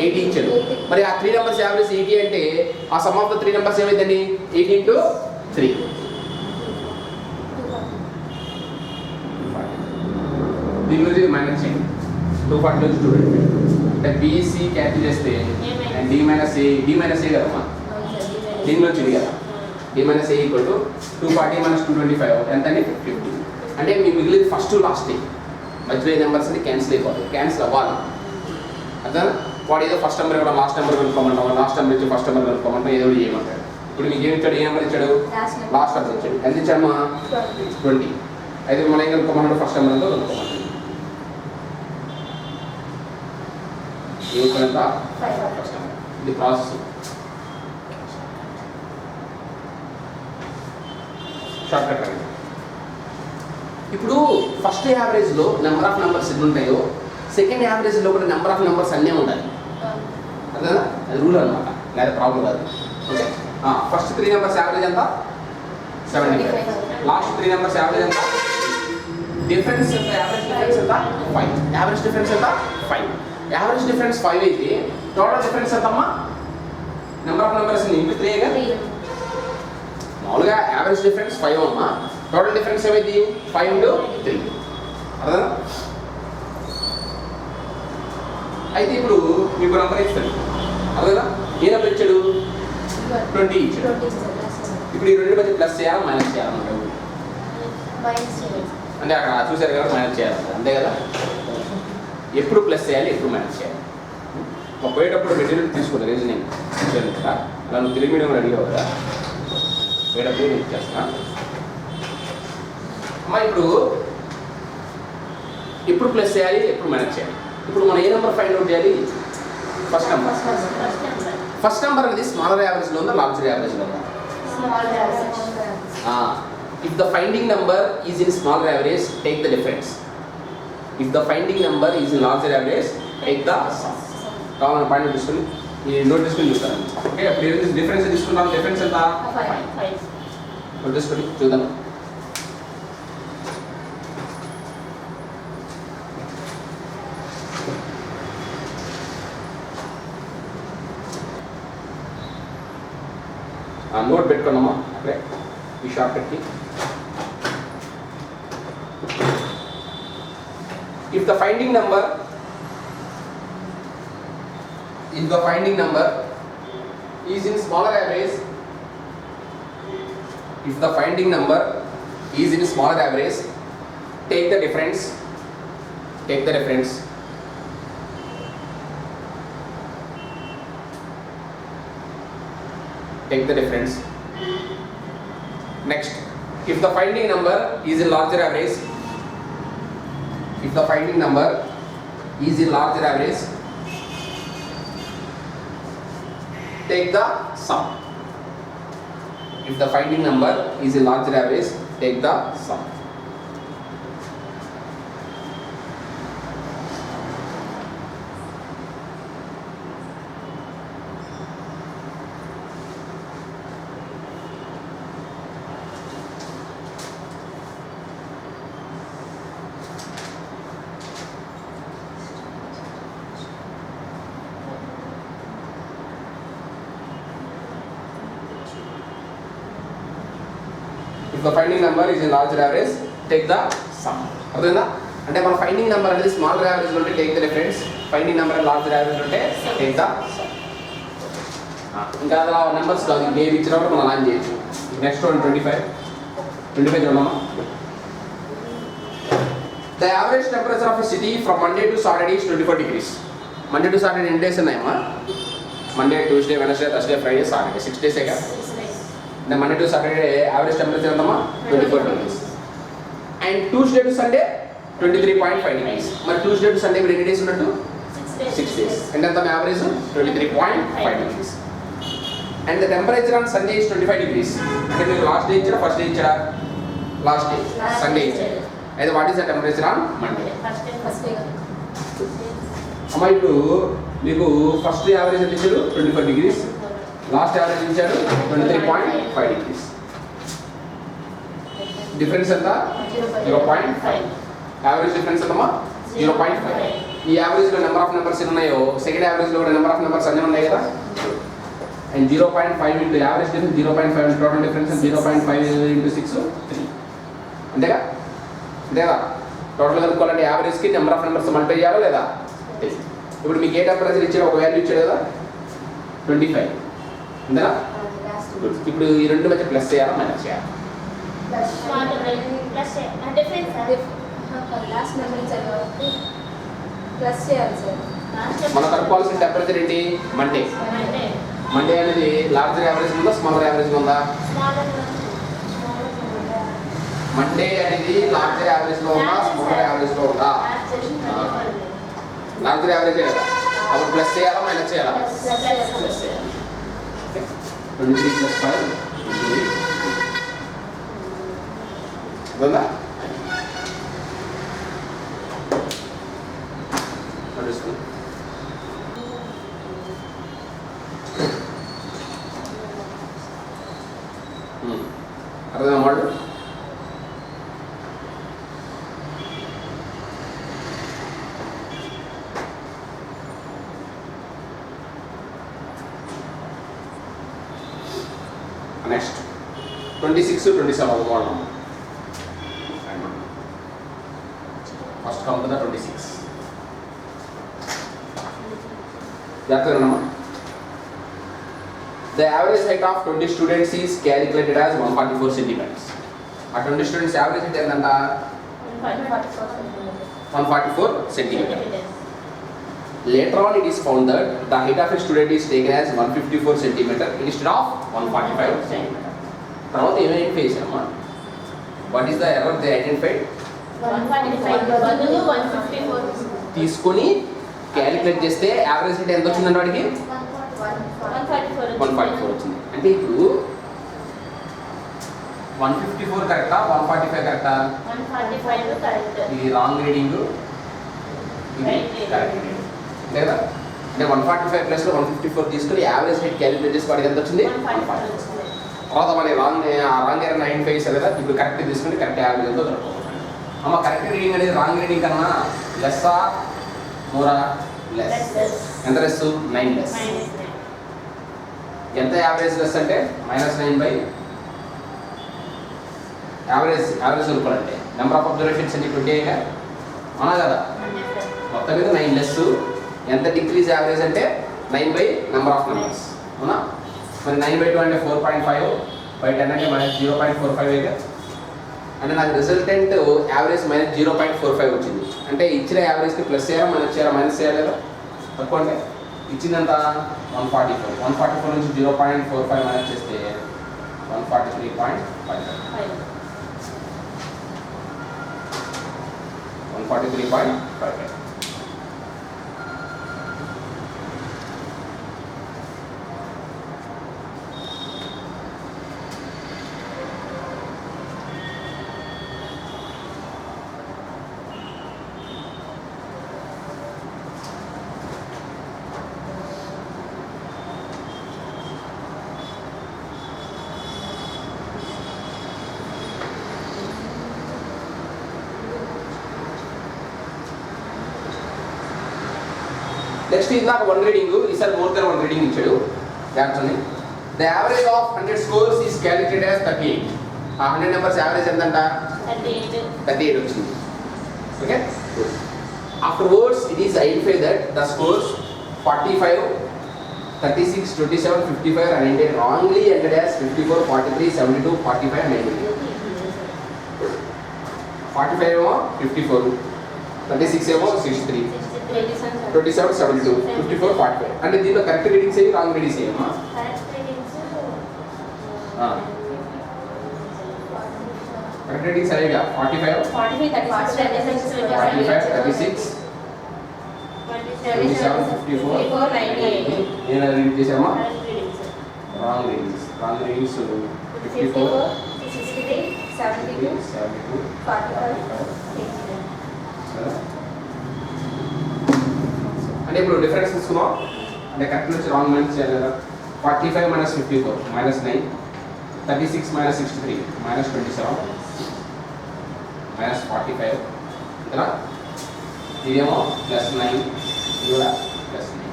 80 ఇచ్చాడు. మరి ఆ 3 నెంబర్స్ యావరేజ్ 80 అంటే ఆ సమ్ ఆఫ్ ద 3 నెంబర్స్ ఏమైందండి 80 into 3. దీని నుంచి మైనస్ చేయండి 240 నుంచి చూడండి. అంటే BC క్యాన్సిల్ చేస్తే అండ్ D minus A కదమ్మా దీని నుంచి ఇది కదా D minus A equal to 240 minus 225 ఎంత అండి 50. అంటే మీ మిగిలింది ఫస్ట్ లాస్ట్ మధ్యలో నెంబర్స్ అని క్యాన్సిల్ అయిపోతుంది. క్యాన్సిల్ అవ్వాలి అర్థం. వాడు ఏదో ఫస్ట్ నెంబర్ కూడా లాస్ట్ నెంబర్ కనుక్కోమంటాం, లాస్ట్ నెంబర్ ఇచ్చి ఫస్ట్ నెంబర్ కనుక్కోమంటాం, ఏదో చేయమంటాడు. ఇప్పుడు మీకు ఏమి ఇచ్చాడు ఏ నెంబర్ ఇచ్చాడు లాస్ట్ నెంబర్ ఇచ్చాడు. ఎంత ఇచ్చాడమ్మా 20. అయితే మిమ్మల్ని ఏం కనుక్కోమన్నాడు ఫస్ట్ నెంబర్ ఎంతో కనుక్కోమంటాడు. ఏమిటంతా ఫస్ట్ నెంబర్. ఇది ప్రాసెస్ షార్ట్ కట్ రండి. ఇప్పుడు ఫస్ట్ యావరేజ్లో నెంబర్ ఆఫ్ నెంబర్స్ ఎన్ని ఉంటాయో సెకండ్ యావరేజ్లో కూడా నెంబర్ ఆఫ్ నెంబర్స్ అన్నీ ఉండాలి. అర్థనా అది రూల్ అనమాట, లేదా ప్రాబ్లం కాదు. ఓకే ఫస్ట్ 3 నెంబర్స్ యావరేజ్ ఎంత 75. లాస్ట్ 3 నెంబర్స్ యావరేజ్ ఎంత డిఫరెన్స్ ఎంత యావరేజ్ డిఫరెన్స్ ఎంత 5. యావరేజ్ డిఫరెన్స్ ఎంత 5. యావరేజ్ డిఫరెన్స్ 5 అయితే టోటల్ డిఫరెన్స్ ఎంతమ్మా నెంబర్ ఆఫ్ నెంబర్స్ ఇంటూ 3గా. మామూలుగా యావరేజ్ డిఫరెన్స్ 5 అమ్మా, టోటల్ డిఫరెన్స్ ఏమైంది 5 into 3. అర్థనా. అయితే ఇప్పుడు మీకు నెంబర్ ఇస్తాడు అర్థనా. ఏ నెంబర్ ఇచ్చాడు 20 ఇచ్చాడు. ఇప్పుడు ఈ రెండు మధ్య ప్లస్ చేయాలి మైనస్ చేయాలన్నమాట. అంటే అక్కడ చూసారు కదా మైనస్ చేయాలి అంతే కదా. ఎప్పుడు ప్లస్ చేయాలి ఎప్పుడు మైనస్ చేయాలి. పోయేటప్పుడు మెటీరియల్ తీసుకుంటారు రీజనింగ్ అలా నువ్వు తెలుగు మీడియం అడిగావు కదా. వేడప్పుడు నేను చేస్తా అమ్మా. ఇప్పుడు ప్లస్ చేయాలి, ఎప్పుడు మైనస్ చేయాలి. ఇప్పుడు మనం ఏ నెంబర్ ఫైండ్ అవుట్ చేయాలి? First number. ఫస్ట్ నెంబర్ అనేది స్మాలర్ యావరేజ్లో ఉందా, లార్జర్ యావరేజ్లో ఉందా? If the finding number is in smaller average, take the difference. If the finding number is in larger average, take the sum. కావాలని point తీసుకుని ఈ note తీసుకుని చూస్తాను. Okay, అప్పుడు ఏదైతే డిఫరెన్స్ తీసుకుంటాం, డిఫరెన్స్ ఎంత? 5. నోట్ తీసుకుని చూద్దాం. నోట్ పెట్టుకున్నామా అక్కడే ఈ short కట్కి. If the finding number is in smaller average, if the finding number is in smaller average, take the difference. Take the difference. Take the difference. Next, if the finding number is in larger average, if the finding number is in larger average, take the sum. If the finding number is in larger average, take the sum. If the finding number is in larger average, take the sum. అర్థమైందా? అంటే మన finding number అనేది smaller average ఉంటే take the difference, finding number larger average ఉంటే take the sum. ఇంకా అలా numbers కాదు, ఇంకేది ఇచ్చినప్పుడు మనం అలా చేయొచ్చు. నెక్స్ట్ వన్ 25 చూడమ్మా. The average temperature of a city from Monday to Saturday is 24 degrees. Monday to Saturday ఎన్ని డేస్ ఉన్నాయమ్మా? Monday, Tuesday, Wednesday, Thursday, Friday, Saturday 6 డేసే కదా. అంటే Monday to Saturday average temperature ఎంతమ్మా? 24 degrees. And Tuesday to Sunday 23.5 degrees. మరి Tuesday to Sunday మీరు ఎన్ని days ఉన్నట్టు? 6 days. అంటే ఎంత average? 23.5 degrees. And the temperature on Sunday is 25 degrees. అంటే మీరు లాస్ట్ డే ఇచ్చారా, ఫస్ట్ డే ఇచ్చారా? లాస్ట్ డే, సండే ఇచ్చారు. అయితే what is the temperature on Monday? అమ్మా ఇప్పుడు మీకు ఫస్ట్ యావరేజ్ ఎంత ఇచ్చారు? 24 degrees. లాస్ట్ యావరేజ్ ఇచ్చారు 23.5 degrees. డిఫరెన్స్ ఎంత? 0.5. యావరేజ్ డిఫరెన్స్ ఎంతమ్మా? 0.5. ఈ యావరేజ్లో నెంబర్ ఆఫ్ నెంబర్స్ ఎన్ని ఉన్నాయో సెకండ్ యావరేజ్లో కూడా నెంబర్ ఆఫ్ నెంబర్స్ అన్నీ ఉన్నాయి కదా. And 0.5 into average difference 0.5 total difference 0.5 into 6 3. అంతేగా? అంతేగా? టోటల్ కనుక్కోవాలంటే యావరేజ్కి నెంబర్ ఆఫ్ నెంబర్స్ మల్టిప్లై చేయాలా లేదా? ఇప్పుడు మీకు ఏ టెంపరేచర్ ఇచ్చాడు? ఒక వాల్యూ ఇచ్చాడు కదా 25. అంతేనా? ఇప్పుడు ఈ రెండు మధ్య ప్లస్ చేయాలా, మైనస్ చేయాలా? మనం కనుక్కోవాల్సిన టెంపరేచర్ ఏంటి? మండే. మండే అనేది లార్జర్ యావరేజ్ ఉందా, స్మాలర్ యావరేజ్ ఉందా? మండే అనేది లార్జర్ యావరేజ్ లో ఉందా, స్మాలర్ యావరేజ్ లో ఉందా? లార్జర్ యావరేజ్ కదా. అప్పుడు ప్లస్ చేయాలా, మైనస్ చేయాలా? ప్లస్ చేయాలి. 23 + 5 ఉందా? అర్థం అమ్మాడు. నెక్స్ట్ 26, 27 వాడదాం. First come to the 26. జాగ్రత్తగా. The average height of 20 students is calculated as 144 centimeters. ఆ 20 students average height ఎంతంట? 144 centimeters. Later on it is found that the height of a student is taken as 154 centimeters instead of 145 centimeters. తర్వాత ఏమి identify చేశారమ్మా? What is the error they identified? 145 బదులు 154 తీసుకొని calculate చేస్తే average rate ఎంత వచ్చిందంటే వాడికి 144 వచ్చింది. అంటే ఇప్పుడు 154 కరెక్టా 145 కరెక్టా? 145 కరెక్ట్. ఇది రాంగ్ రీడింగ్, ఇది కరెక్ట్ రీడింగ్ లేదా? అంటే 145 ప్లస్ 154 తీసుకుని యావరేజ్ రేట్ క్యాలిక్యులేట్ చేసి వాడికి ఎంత వచ్చింది? 144. తర్వాత మరి రాంగ్ ఎర్రర్ ఐడెంటిఫై చేశారు కదా, ఇప్పుడు కరెక్ట్ తీసుకుని కరెక్ట్ యావరేజ్ ఎంతో దొరకదు. అమ్మ కరెక్ట్ రీడింగ్ అనేది రాంగ్ రీడింగ్ కన్నా లెస్సా మోరా? లెస్. ఎంత లెస్? 9 లెస్. ఎంత యావరేజ్ లెస్ అంటే -9 యావరేజ్ అనుకోవాలంటే నెంబర్ ఆఫ్ అబ్జర్వేషన్స్ అన్ని 20 అవునా కదా? మొత్తం మీద 9 లెస్. ఎంత డిక్రీజ్ యావరేజ్ అంటే 9 నెంబర్ ఆఫ్ నెంబర్స్ అవునా? మరి 9/2 అంటే 4.5 బై 10 అంటే -0.45 అయితే అంటే నాకు రిజల్టెంట్ యావరేజ్ -0.45 వచ్చింది. అంటే ఇచ్చిన యావరేజ్కి ప్లస్ చేయాలా మైనస్ చేయాలా? మైనస్ చేయాలి కదా. తక్కువ అంటే ఇచ్చిందంత 144 నుంచి 0.45 మైనస్ చేస్తే 143.55. 143.55. నెక్స్ట్ ఇందాక 1 రీడింగ్, ఈసారి మోర్ దెన్ 1 రీడింగ్ ఇచ్చాడు. Actually the average of 100 scores is calculated as 38. ఆ 100 నెంబర్స్ యావరేజ్ ఎంతంట? 38 వచ్చింది. Okay. Afterwards it is identify that the scores 45, 36, 27, 55 are ended wrongly ended as 54, 43, 72, 45 and 90. 45 ఏమో 54, 36 ఏమో 63, 27, 72, 54, 45. అంటే దీనిలో కరెక్ట్ రీడింగ్స్ ఏవి రాంగ్ రీడింగ్స్ ఏమమ్మా? Correct readings అయ్యేగా 45, 36, 27, 54, 90. నేను రీడ్ చేసామా? Wrong readings. Wrong readings 54, 63, 72, 45. అంటే ఇప్పుడు డిఫరెన్స్ తీసుకున్నాం అంటే కరెక్ట్ నుంచి రాంగ్ మైనస్ చేయాలి కదా. 45 - 54 -9, 36 - 63 -27 -45 ఇలా. ఇదేమో +9, ఇది కూడా +9.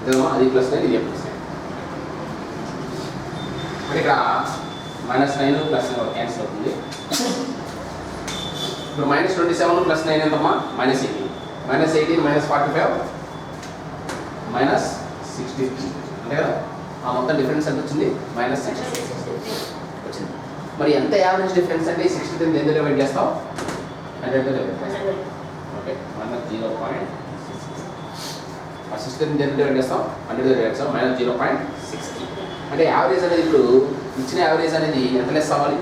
ఇదేమో అది +9, ఇది +9. అంటే ఇక్కడ -9 +9 క్యాన్సిల్ అవుతుంది. ఇప్పుడు -27 + 9 ఎంతమ్మా? -18. -18 -45 -63 అంతే కదా. ఆ మొత్తం డిఫరెన్స్ ఎంత వచ్చింది? -63 వచ్చింది. మరి ఎంత యావరేజ్ డిఫరెన్స్ అంటే 63 దేంతో డివైడ్ చేస్తావు? 100తో డివైడ్ చేస్తావు. ఓకే. -0.63 63 దేంతో డివైడ్ చేస్తాం? 100తో డివైడ్ చేస్తాం. -0.63 అంటే యావరేజ్ అనేది ఇప్పుడు ఇచ్చిన యావరేజ్ అనేది ఎంత లెస్ అవ్వాలి?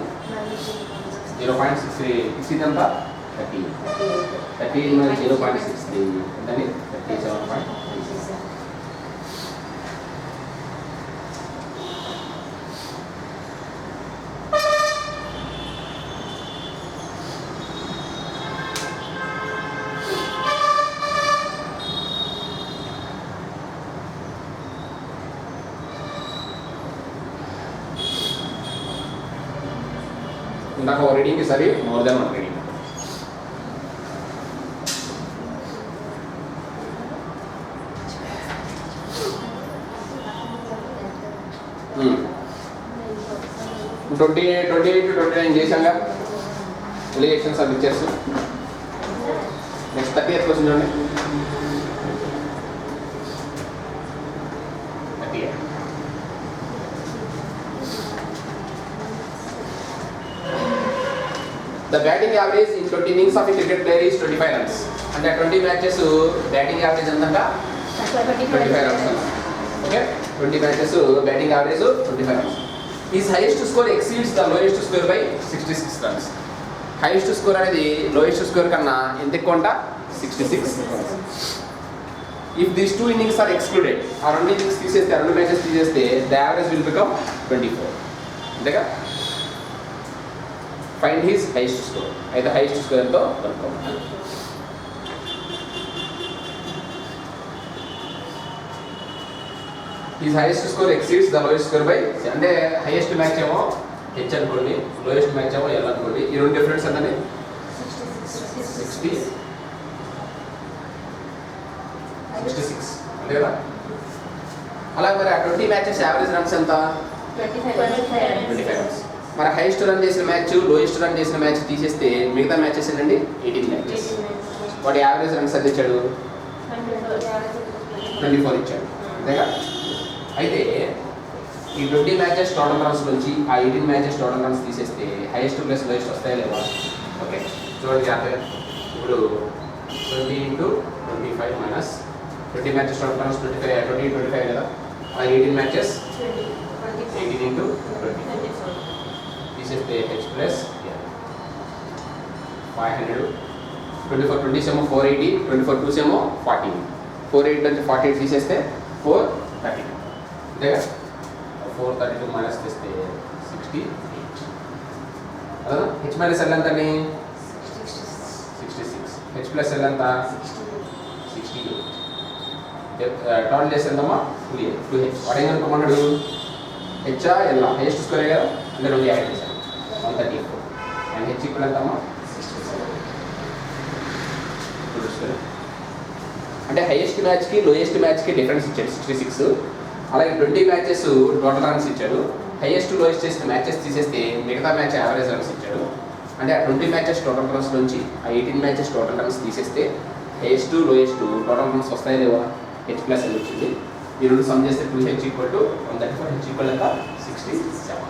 0.63. ఇచ్చిందంతా 30. 30 - 0.63 ఎంతండి? 37.36. ఇందాక ఒక రీడింగ్కి సరి more than 1 reading. Twenty eight to 29 చేశాంగా ఎలిగేషన్స్ అవి ఇచ్చేస్తూ. నెక్స్ట్ 30th క్వశ్చన్ చూడండి. 38. The batting average in 20 innings of a cricket player is 25 runs. అంటే 20 మ్యాచెస్ బ్యాటింగ్ యావరేజ్ ఎంతంట? 25 runs. Okay, 20 matches batting average 25 runs. His highest score exceeds the lowest score by 66 runs. Highest score అనేది lowest score కన్నా ఎంత ఎక్కువ అంట 66 runs. If these two innings are excluded, ఆ రెండు innings తీసేస్తే, రెండు మ్యాచెస్ తీసేస్తే, the average will become 24. అంతేగా? Find his highest score. అయితే highest score ఎంతో కనుక్కోవాలి. His highest score exceeds the lowest score by, అంటే highest match ఏమో H అనుకోండి, lowest match ఏమో L అనుకోండి. ఈ రెండు డిఫరెన్స్ ఎంతండి? 66 అంతే కదా? అలాగే మరి ఆ 20 మ్యాచెస్ యావరేజ్ రన్స్ ఎంత? 25 రన్స్. మరి హైయెస్ట్ రన్ చేసిన మ్యాచ్, లోయెస్ట్ రన్ చేసిన మ్యాచ్ తీసేస్తే మిగతా మ్యాచెస్ ఏంటండి? 18 మ్యాచెస్. వాటి యావరేజ్ రన్స్ ఎంత ఇచ్చాడు? 24 ఇచ్చాడు. అంతేగా? అయితే ఈ 20 మ్యాచెస్ టోటల్ రన్స్ నుంచి ఆ 18 మ్యాచెస్ టోటల్ రన్స్ తీసేస్తే హైయెస్ట్ ప్లస్ లోయెస్ట్ వస్తాయా లేవా? ఓకే, చూడండి జాగ్రత్తగా. ఇప్పుడు 20 × 25 మైనస్ 20 మ్యాచెస్ టోటల్ రన్స్ 25 కదా, ఆ 18 మ్యాచెస్ 18 × 20 తీసేస్తే H ప్లస్ 500, 24 20s ఏమో 480, 24 2s ఏమో 40, 480 నుంచి 48 తీసేస్తే 432 అంతేగా? 432 మైనస్ చేస్తే 68 కదా. H మైనస్ L ఎంత అండి? 66. H ప్లస్ L ఎంత? 68. టోటల్ చేస్తే ఎంతమ్మా? 2H. వాడు ఏం కనుక్కోమన్నాడు? హెచ్ఆ ఎల్ హైయెస్ట్ స్కోరే కదా, అంటే 2 యాడ్ చేశాను 134. అండ్ హెచ్ ఇప్పుడు ఎంతమ్మా? 66. అంటే హైయెస్ట్ మ్యాచ్కి లోయెస్ట్ మ్యాచ్కి డిఫరెన్స్ ఇచ్చాడు 66. అలాగే 20 మ్యాచెస్ టోటల్ రన్స్ ఇచ్చాడు. హైయెస్ట్ లోయెస్ట్ చేసిన మ్యాచెస్ తీసేస్తే మిగతా మ్యాచ్ యావరేజ్ రన్స్ ఇచ్చాడు. అంటే ఆ 20 మ్యాచెస్ టోటల్ రన్స్ నుంచి ఆ 18 మ్యాచెస్ టోటల్ రన్స్ తీసేస్తే హైయెస్ట్ లోయెస్ట్ టోటల్ రన్స్ వస్తాయి లేవా? హెచ్ ప్లస్ ఎల్ వచ్చింది. ఈ రెండు సమ్ చేస్తే 2H = 134, H = ఎంత? 67.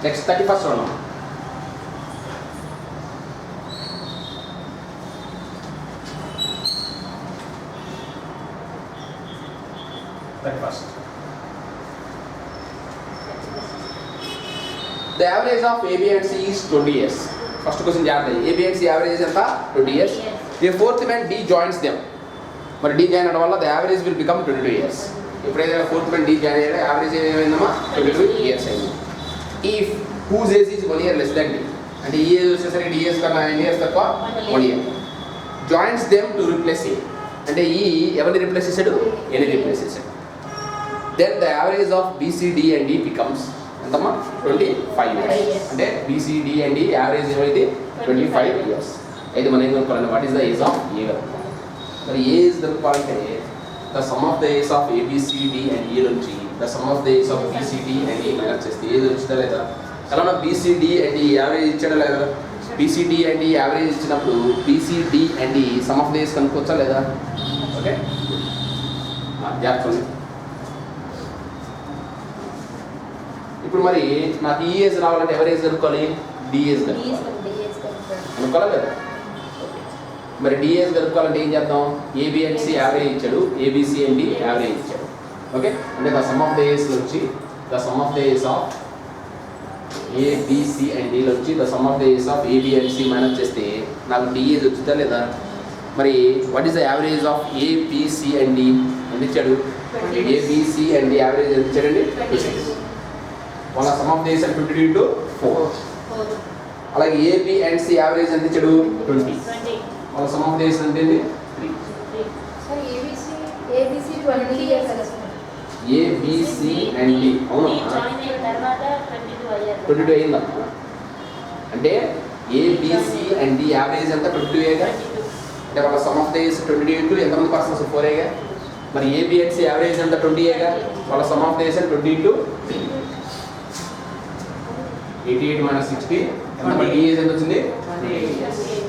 Next 31st round. The average of A, B and C is 20 years. First question జాగ్రత్త. A, B and C average ఎంత? 20 years. A fourth man D joins them. మరి D join అవడం వల్ల the average will become 22 years. ఎప్పుడైతే fourth man D join అయ్యాడో average ఏమైందమ్మా? 22 years అయింది. If whose age is 1 year less than D, అంటే ఈ ఏజ్ వచ్చేసరికి D years కన్నా 9 years తక్కువ 1 year, joins them to replace A, అంటే ఈ ఎవరిని రిప్లేస్ చేశాడు? Aని రిప్లేస్ చేశాడు. Then the average of B, C, D and D becomes ఎంతమ్మా? 25 years. అంటే B, C, D and D average ఏమైంది? 25 years. అయితే మనం ఏం కనుక్కోవాలంటే what is the age of A కనుక్కోవాలి. మరి ఏజ్ కనుక్కోవాలంటే the sum of the age of A, B, C, D and E నుంచి the sum of the age of B, C, D and E minus చేస్తే age వచ్చిందా లేదా? ఎలా B, C, D and E average ఇచ్చాడా లేదా? B, C, D and E average ఇచ్చినప్పుడు B, C, D and E sum of the age కనుక్కోవచ్చా లేదా? Okay, జాగ్రత్త. ఇప్పుడు మరి నాకు ఈ ఏజ్ రావాలంటే ఎవరి ఏజ్ కనుక్కోవాలి? డి ఏజ్ కనుక్కోవాలా లేదా? మరి డి ఏజ్ కనుక్కోవాలంటే ఏం చేద్దాం? ఏబి అండ్ సి యావరేజ్ ఇచ్చాడు, ఏబిసి అండ్ డి యావరేజ్ ఇచ్చాడు. ఓకే, అంటే the sum of the age వచ్చి the sum of the age of ABC and డిలో వచ్చి the sum of the age of A B and C minus చేస్తే నాకు D age వచ్చిందా లేదా? మరి what is the average of ABC and D ఎంత ఇచ్చాడు? ఏబిసి అండ్ డి యావరేజ్ ఎంత ఇచ్చాడండి? 26. వాళ్ళ సమ్ ఆఫ్ ద ఏజ్ 22 × 4. అలాగే ఏబి అండ్ సి యావరేజ్ ఎంత ఇచ్చాడు? 20. వాళ్ళ సమ్ ఆఫ్ ద ఏజ్ ఎంత ఏంటి? 3. ABC 20 years. ABC and D అవునా? 22 అయిందా? అంటే ఏబిసి అండ్ డి యావరేజ్ ఎంత? 22 అంటే వాళ్ళ సమ్ ఆఫ్ ద ఏజ్ 22 × ఎంతమంది పర్సన్స్? 4 మరి మరి ఏబిఎన్సి యావరేజ్ ఎంత 20ఏగా, వాళ్ళ some of the age 20 into 88 minus 60 ఎంత, మరి డిఏజ్ ఎంత వచ్చింది 28.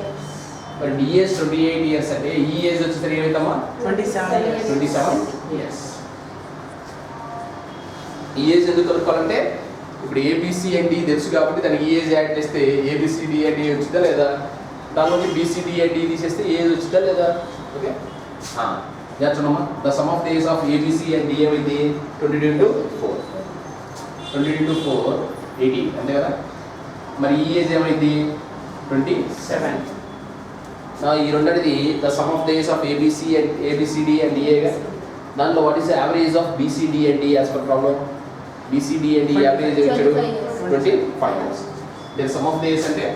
మరి డిఏజ్ 28 ఇయర్స్ అంటే ఈ ఏజ్ వచ్చేసరికి ఏమైందమ్మా 27 ఇయర్స్. ఈ ఏజ్ ఎందుకు కనుక్కోవాలంటే ఇప్పుడు ఏబిసి అండ్ డి తెలుసు కాబట్టి దానికి ఈ ఏజ్ యాడ్ చేస్తే ఏబిసిడి అండ్ ఏ వచ్చిందా లేదా, దానిలోకి బీసీడీ అండ్ డి తీసేస్తే ఏజ్ వచ్చిందా లేదా. ఓకే చూడమ్మా, the sum of the age of ABC and D ఏమైంది 22 ఇంటూ 4, 22 ఇంటూ 4 80 అంతే కదా. మరి ఈ ఏజ్ ఏమైంది 27. ఈ రెండోది the sum of the age of ABC and A B C D and డిఏగా, దానిలో what is the average of B C D and D as per problem. B C D and D average ఇచ్చాడు 25 years. Then sum of the age అంటే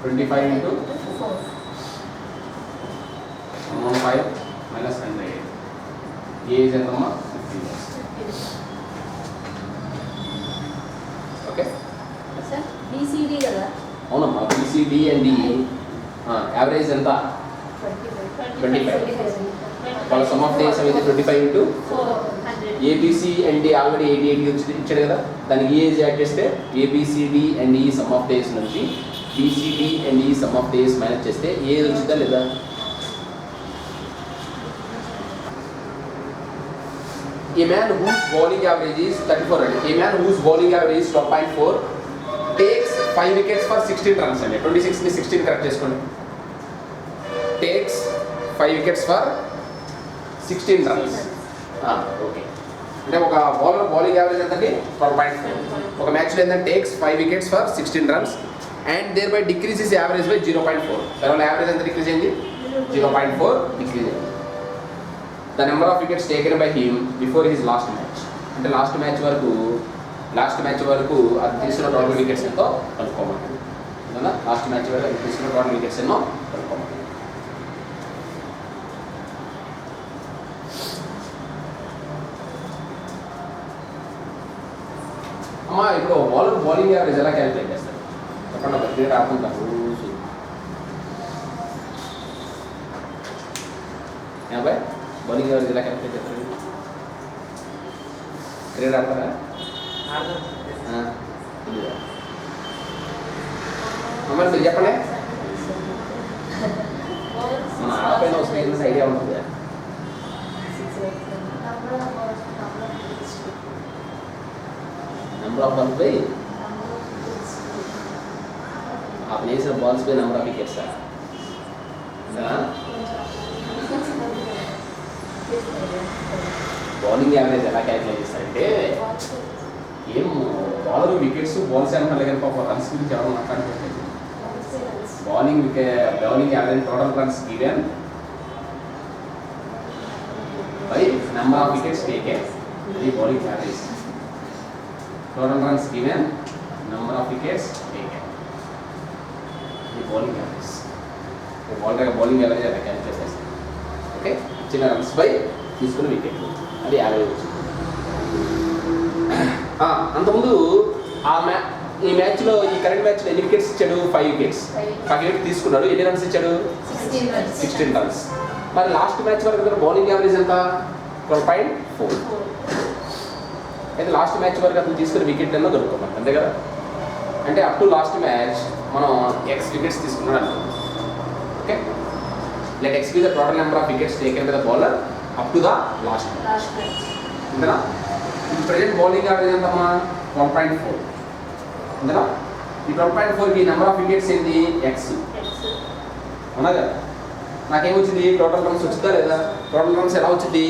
25 into 5 minus 108. Age ఎంతమ్మా 15 years. Okay sir BCD కదా, అవునమ్మా, BCD and D average ఎంత 25. వాళ్ళ some of the age అయితే 25 into ABC and D already 88 ఇచ్చాడు కదా, దానికి ఏజ్ యాడ్ చేస్తే ABCD and E sum of the age నుంచి BCD and E sum of the age minus చేస్తే ఏజ్ వచ్చిందా లేదా. A man whose bowling average is 34 అండి. A man whose bowling average is 12.4 takes 5 wickets for 16 runs అండి. 26 ని 16 correct చేసుకోండి. Takes 5 wickets for 16 runs. Okay, అంటే ఒక bowler bowling average ఎంతండి 12.4. ఒక మ్యాచ్లో ఏంటంటే takes 5 wickets for 16 runs and there by decreases average by 0.4. దానివల్ల యావరేజ్ ఎంత డిక్రీజ్ అయింది 0.4 డిక్రీజ్ అయింది. The number of wickets taken by him before his last match, అంటే లాస్ట్ మ్యాచ్ వరకు అది తీసుకున్న టోటల్ వికెట్స్ ఎంతో కనుక్కోమండి. లాస్ట్ మ్యాచ్ వరకు అది తీసుకున్న టోటల్ వికెట్స్ ఎన్నో కనుక్కోమండి. అమ్మా ఇప్పుడు బౌలింగ్ యావరేజ్ ఎలా క్యాలిక్యులేట్ చేస్తారు చెప్పండి. ఒక క్రికెట్ ఆడుతుంటారు రోజు 50 బౌలింగ్ యావరేజ్ ఎలా క్యాలిక్యులేట్ చేస్తారు? క్రికెట్ ఆడతారా? అమ్మ మీరు చెప్పండి. మన ఆడపైన వస్తుంది ఐడియా ఉంటుంది. నెంబర్ ఆఫ్ బాల్స్ బై आप వేసిన balls by number of wickets sir. Bowling average ఎలా క్యాలిక్యులేట్ చేస్తారంటే ఏం బౌలర్ వికెట్స్ బాల్స్ ఏమన్నా కానీ పాప రన్స్ గురించి ఎవరు మాట్లాడుకోలేదు. Bowling average total runs given by number of wickets taken, అది bowling average. Total runs given number of wickets taken, ఇది బౌలింగ్ యావరేజ్. బౌలింగ్ యావరేజ్ అలా క్యాలిక్యులేట్ చేస్తాం. ఓకే, చిన్న రన్స్ బై తీసుకున్న వికెట్, అది యావరేజ్ వచ్చింది. అంతకుముందు ఈ మ్యాచ్లో ఈ కరెంట్ మ్యాచ్లో ఎన్ని వికెట్స్ ఇచ్చాడు? 5 wickets. 5 wickets తీసుకున్నాడు. ఎన్ని రన్స్ ఇచ్చాడు? 16 runs. మరి లాస్ట్ మ్యాచ్ వరకు బౌలింగ్ యావరేజ్ ఎంత? 12.4. అయితే లాస్ట్ మ్యాచ్ వరకు అతను తీసుకున్న వికెట్ అన్న దొరుకుతాం అంతే కదా. అంటే అప్ టు లాస్ట్ మ్యాచ్ మనం ఎక్స్ వికెట్స్ తీసుకున్నాడు అనుకుంటాం. Okay, let X be the total number of wickets taken by the bowler up to the last match. అంతేనా? ఈ ప్రజెంట్ బౌలింగ్ యావరేజ్ ఎంతమ్మా? 12.4. అంతేనా? ఈ 12.4కి నెంబర్ ఆఫ్ వికెట్స్ ఏంటి? ఎక్స్. అవునా కదా? నాకేమొచ్చింది? టోటల్ రన్స్ వచ్చిందా లేదా? టోటల్ రన్స్ ఎలా వచ్చింది?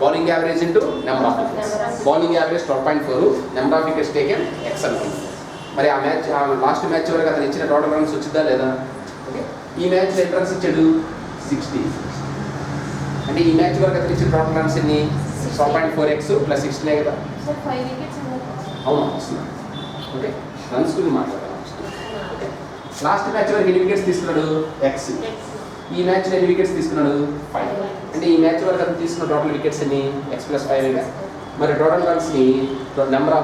Bowling average into number of wickets. Bowling average 12.4, number of wickets taken X అనుకుంది. మరి ఆ మ్యాచ్ లాస్ట్ మ్యాచ్ వరకు అతను ఇచ్చిన టోటల్ రన్స్ వచ్చిందా లేదా? ఓకే, ఈ మ్యాచ్లో ఎంత రన్స్ ఇచ్చాడు? 60. అంటే ఈ మ్యాచ్ వరకు అతను ఇచ్చిన టోటల్ రన్స్ ఎన్ని? 12.4x ప్లస్ 16 కదా. అవును వస్తున్నా. ఓకే, రన్స్ గురించి మాట్లాడతాను. ఓకే, లాస్ట్ మ్యాచ్ వరకు ఎన్ని వికెట్స్ తీసుకున్నాడు? ఎక్స్. ఈ మ్యాచ్లో ఎన్ని వికెట్స్ తీసుకున్నాడు? 5. అంటే ఈ మ్యాచ్ వరకు అతను తీసుకున్న టోటల్ వికెట్స్ ఎన్ని? X plus 5. మరి టోటల్ రన్స్ని నెంబర్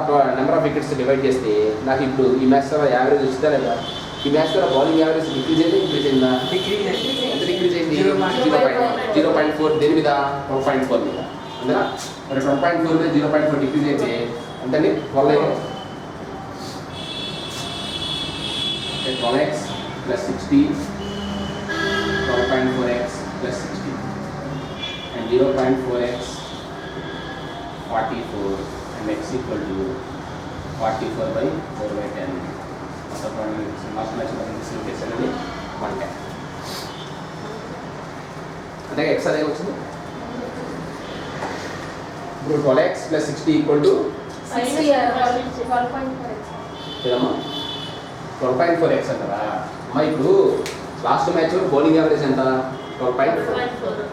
ఆఫ్ వికెట్స్ డివైడ్ చేస్తే నాకు ఇప్పుడు ఈ మ్యాచ్ యావరేజ్ వచ్చిందా లేదా? ఈ మ్యాచ్ ద్వారా బౌలింగ్ యావరేజ్ ఇంక్రీజ్ అయింది, ఇంక్రీజ్ అయిందా? ఎంత డిక్రీజ్ అయింది? 0.4. దేని మీద? 12.4 మీద. అంతేనా? మరి 12.4 మీద 0.4 డిక్రీజ్ అయితే ఎంతండి? 12x plus 60, 12.4x plus 60, and 0.4x 44, and x equal to 44/4/10. Last match అనేది 110. అంటే x అదే వచ్చింది. ఇప్పుడు 12x plus 60 equal to 12.4x అంటారా అమ్మా? ఇప్పుడు లాస్ట్ మ్యాచ్ బౌలింగ్ యావరేజ్ ఎంత? 12.4.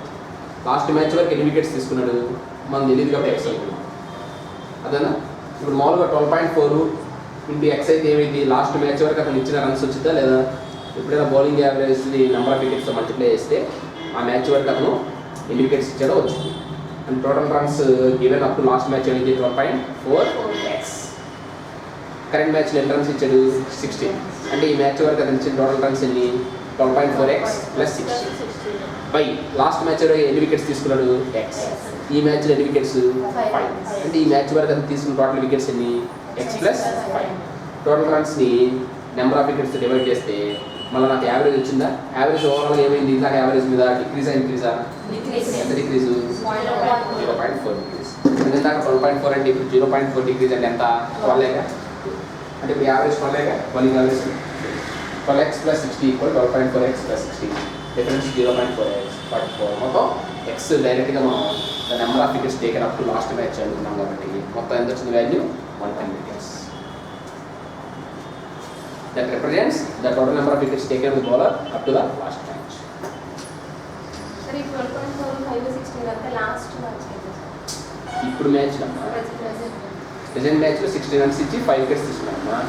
లాస్ట్ మ్యాచ్ వరకు ఎన్ని వికెట్స్ తీసుకున్నాడు మనం తెలియదు కాబట్టి ఎక్స్ అనుకున్నాం. అదేనా? ఇప్పుడు మామూలుగా 12.4 ఇంటూ ఎక్స్ అయితే ఏమైంది? లాస్ట్ మ్యాచ్ వరకు అతను ఇచ్చిన రన్స్ వచ్చిందా లేదా? ఎప్పుడైనా బౌలింగ్ యావరేజ్ని నెంబర్ ఆఫ్ వికెట్స్ మల్టిప్లై చేస్తే ఆ మ్యాచ్ వరకు అతను ఎన్ని వికెట్స్ ఇచ్చాడో వచ్చింది. And total runs given up to last match ఏమైంది? 12.4x. కరెంట్ మ్యాచ్లో ఎన్ని రన్స్ ఇచ్చాడు? 16. అంటే ఈ మ్యాచ్ వరకు అతను ఇచ్చిన టోటల్ రన్స్ ఎన్ని? 12.4x plus 60 by last match వరకు ఎన్ని వికెట్స్ తీసుకున్నాడు? ఎక్స్. ఈ మ్యాచ్లో ఎన్ని వికెట్స్? 5. అంటే ఈ మ్యాచ్ వరకు అతను తీసుకున్న టోటల్ వికెట్స్ ఎన్ని? x plus 5. టోటల్ రన్స్ని నెంబర్ ఆఫ్ వికెట్స్ డివైడ్ చేస్తే మళ్ళీ నాకు యావరేజ్ వచ్చిందా? యావరేజ్ ఓవరాల్ ఏమైంది? ఇందాక యావరేజ్ మీద డిక్రీజా ఇంక్రీజా? ఎంత డిక్రీజు? 0.4 డిక్రీజ్. ఇందాక 12.4 అంటే ఇప్పుడు 0.4 డిక్రీజ్ అంటే ఎంత? 12 అంటే ఇప్పుడు average 12 bowling average 12x plus 60 equal 12.4x plus 60. Difference 0.4x 44. మొత్తం x డైరెక్ట్గా మనం the number of wickets taken up to last match అనుకున్నాం కాబట్టి మొత్తం ఎంత వచ్చింది value? 110 wickets. That represents the total number of wickets taken with bowler up to the last match. ఇప్పుడు match present మ్యాచ్లో 60 రన్స్ ఇచ్చి 5 wickets తీసుకున్నామమ్మా.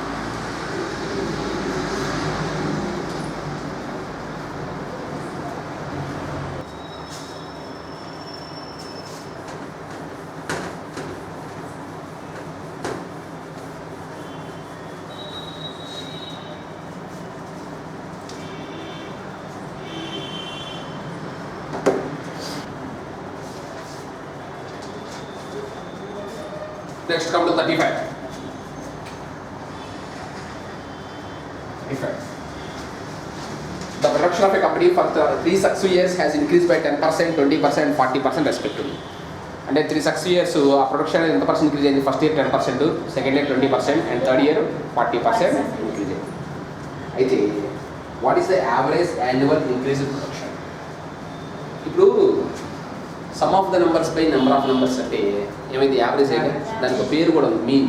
Next come to 35. The production of a company for 3 successive years has increased by 10%, 20%, 40% respectively. అంటే 3 successive years ఆ production ఎంత percent increase అయింది? First year 10%, second year 20%, and third year 40% increase అయింది. అయితే what is the average annual increase in production? ఇప్పుడు sum of the numbers by number of numbers అంటే ఏమైంది? Average అయితే దానికి పేరు కూడా ఉంది, మీన్.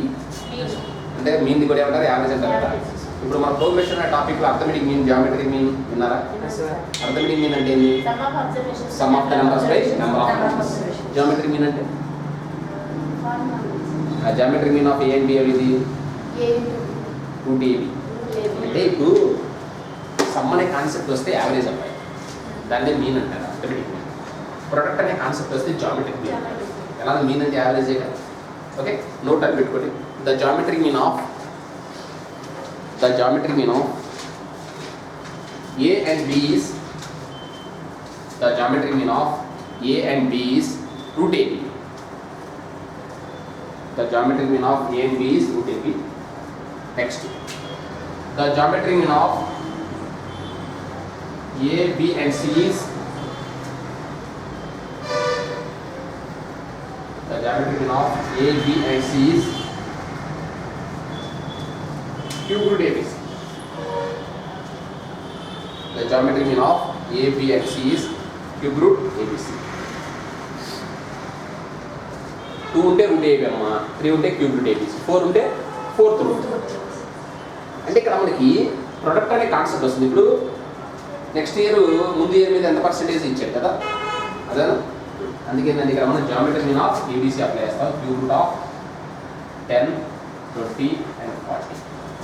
అంటే మీన్ కూడా ఏమంటారు? యావరేజ్ అంటారు. ఇప్పుడు మన ప్రోగ్రెషన్ అనే టాపిక్లో అర్థమెటిక్ మీన్, జామెట్రిక్ మీన్ విన్నారా? అర్థమెటిక్ మీన్ అంటే ఏంటి? Sum of the numbers by number of numbers. Geometric mean అంటే ఆ geometric mean of A and B ఇది 2ab. అంటే ఇప్పుడు సమ్ అనే కాన్సెప్ట్ వస్తే యావరేజ్ అవ్వాలి, దాన్నే మీన్ అంటారు. Arithmetic mean. ప్రొడక్ట్ అనే కాన్సెప్ట్ వస్తే జామెట్రిక్ మీన్. ఎలా మీన్ అంటే యావరేజే కదా. ఓకే, నోట్ అని పెట్టుకోండి. The geometric mean of A and B is the geometric mean of A and B is root AB. The geometric mean of A and B is root AB. Next, the geometric mean of A, B and C is the geometric mean of A, B and C is cube root ABC. The geometric mean of A, B and C is cube root ABC. 2 ఉంటే root AB అమ్మా, 3 ఉంటే cube root ABC, 4 ఉంటే 4th root. అంటే ఇక్కడ మనకి product అనే concept వస్తుంది. ఇప్పుడు నెక్స్ట్ ఇయర్ ముందు ఇయర్ మీద ఎంత పర్సెంటేజ్ ఇచ్చాడు కదా, అదేనా? అందుకేంటంటే ఇక్కడ మనం geometric mean of ABC apply చేస్తాం. Cube root of 10, 20 and 40.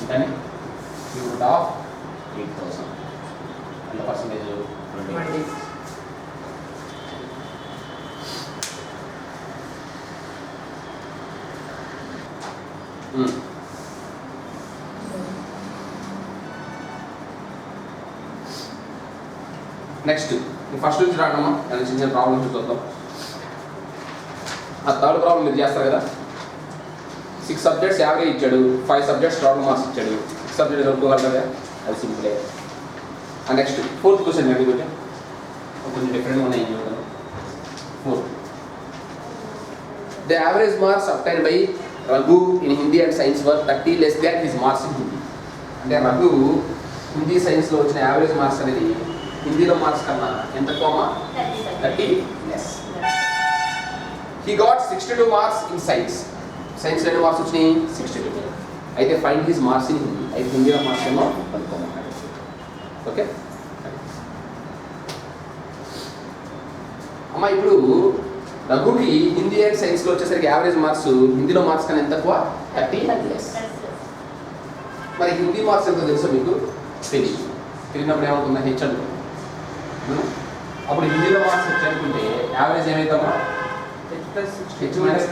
అంటే క్యూబ్ రూట్ ఆఫ్ 8000. ఎంత పర్సెంటేజ్? 20. నెక్స్ట్ ఫస్ట్ నుంచి రావడమ్మా దాని చిన్న చిన్న ప్రాబ్లమ్స్ చూద్దాం. ఆ థర్డ్ ప్రాబ్లం మీరు చేస్తారు కదా, 6 సబ్జెక్ట్స్ యావరేజ్ ఇచ్చాడు, 5 సబ్జెక్ట్స్ ప్రాబ్లమ్ మార్క్స్ ఇచ్చాడు, 6 సబ్జెక్ట్స్ కనుక్కోగలరా? అది సింపులే. నెక్స్ట్ ఫోర్త్ క్వశ్చన్ అండి, కొంచెం డిఫరెంట్గా ఉన్నాయి చూద్దాం. 4. The average marks obtained by Raghu in Hindi and Science were 30 less than his marks in Hindi. అంటే రఘు హిందీ సైన్స్లో వచ్చిన యావరేజ్ మార్క్స్ అనేది హిందీలో మార్క్స్ కన్నా ఎంత coma 30 less. He got 62 marks in science. Science ఎన్ని మార్క్స్ వచ్చినాయి? 62. అయితే find his marks in Hindi. అయితే హిందీలో మార్క్స్ ఏమో కనుక్కోమన్నాడు. ఓకే అమ్మ, ఇప్పుడు రఘుకి హిందీ అండ్ సైన్స్లో వచ్చేసరికి యావరేజ్ మార్క్స్ హిందీలో మార్క్స్ కన్నా ఎంత తక్కువ? 30 లెస్. మరి హిందీ మార్క్స్ ఎంత తెలుసా మీకు? తెలియదు. తెలియనప్పుడు ఏమవుతుందా? హెచ్ అనుకుంటుంది. అప్పుడు హిందీలో మార్క్స్ హెచ్ అనుకుంటే యావరేజ్ ఏమవుతామా? హెచ్ మైనస్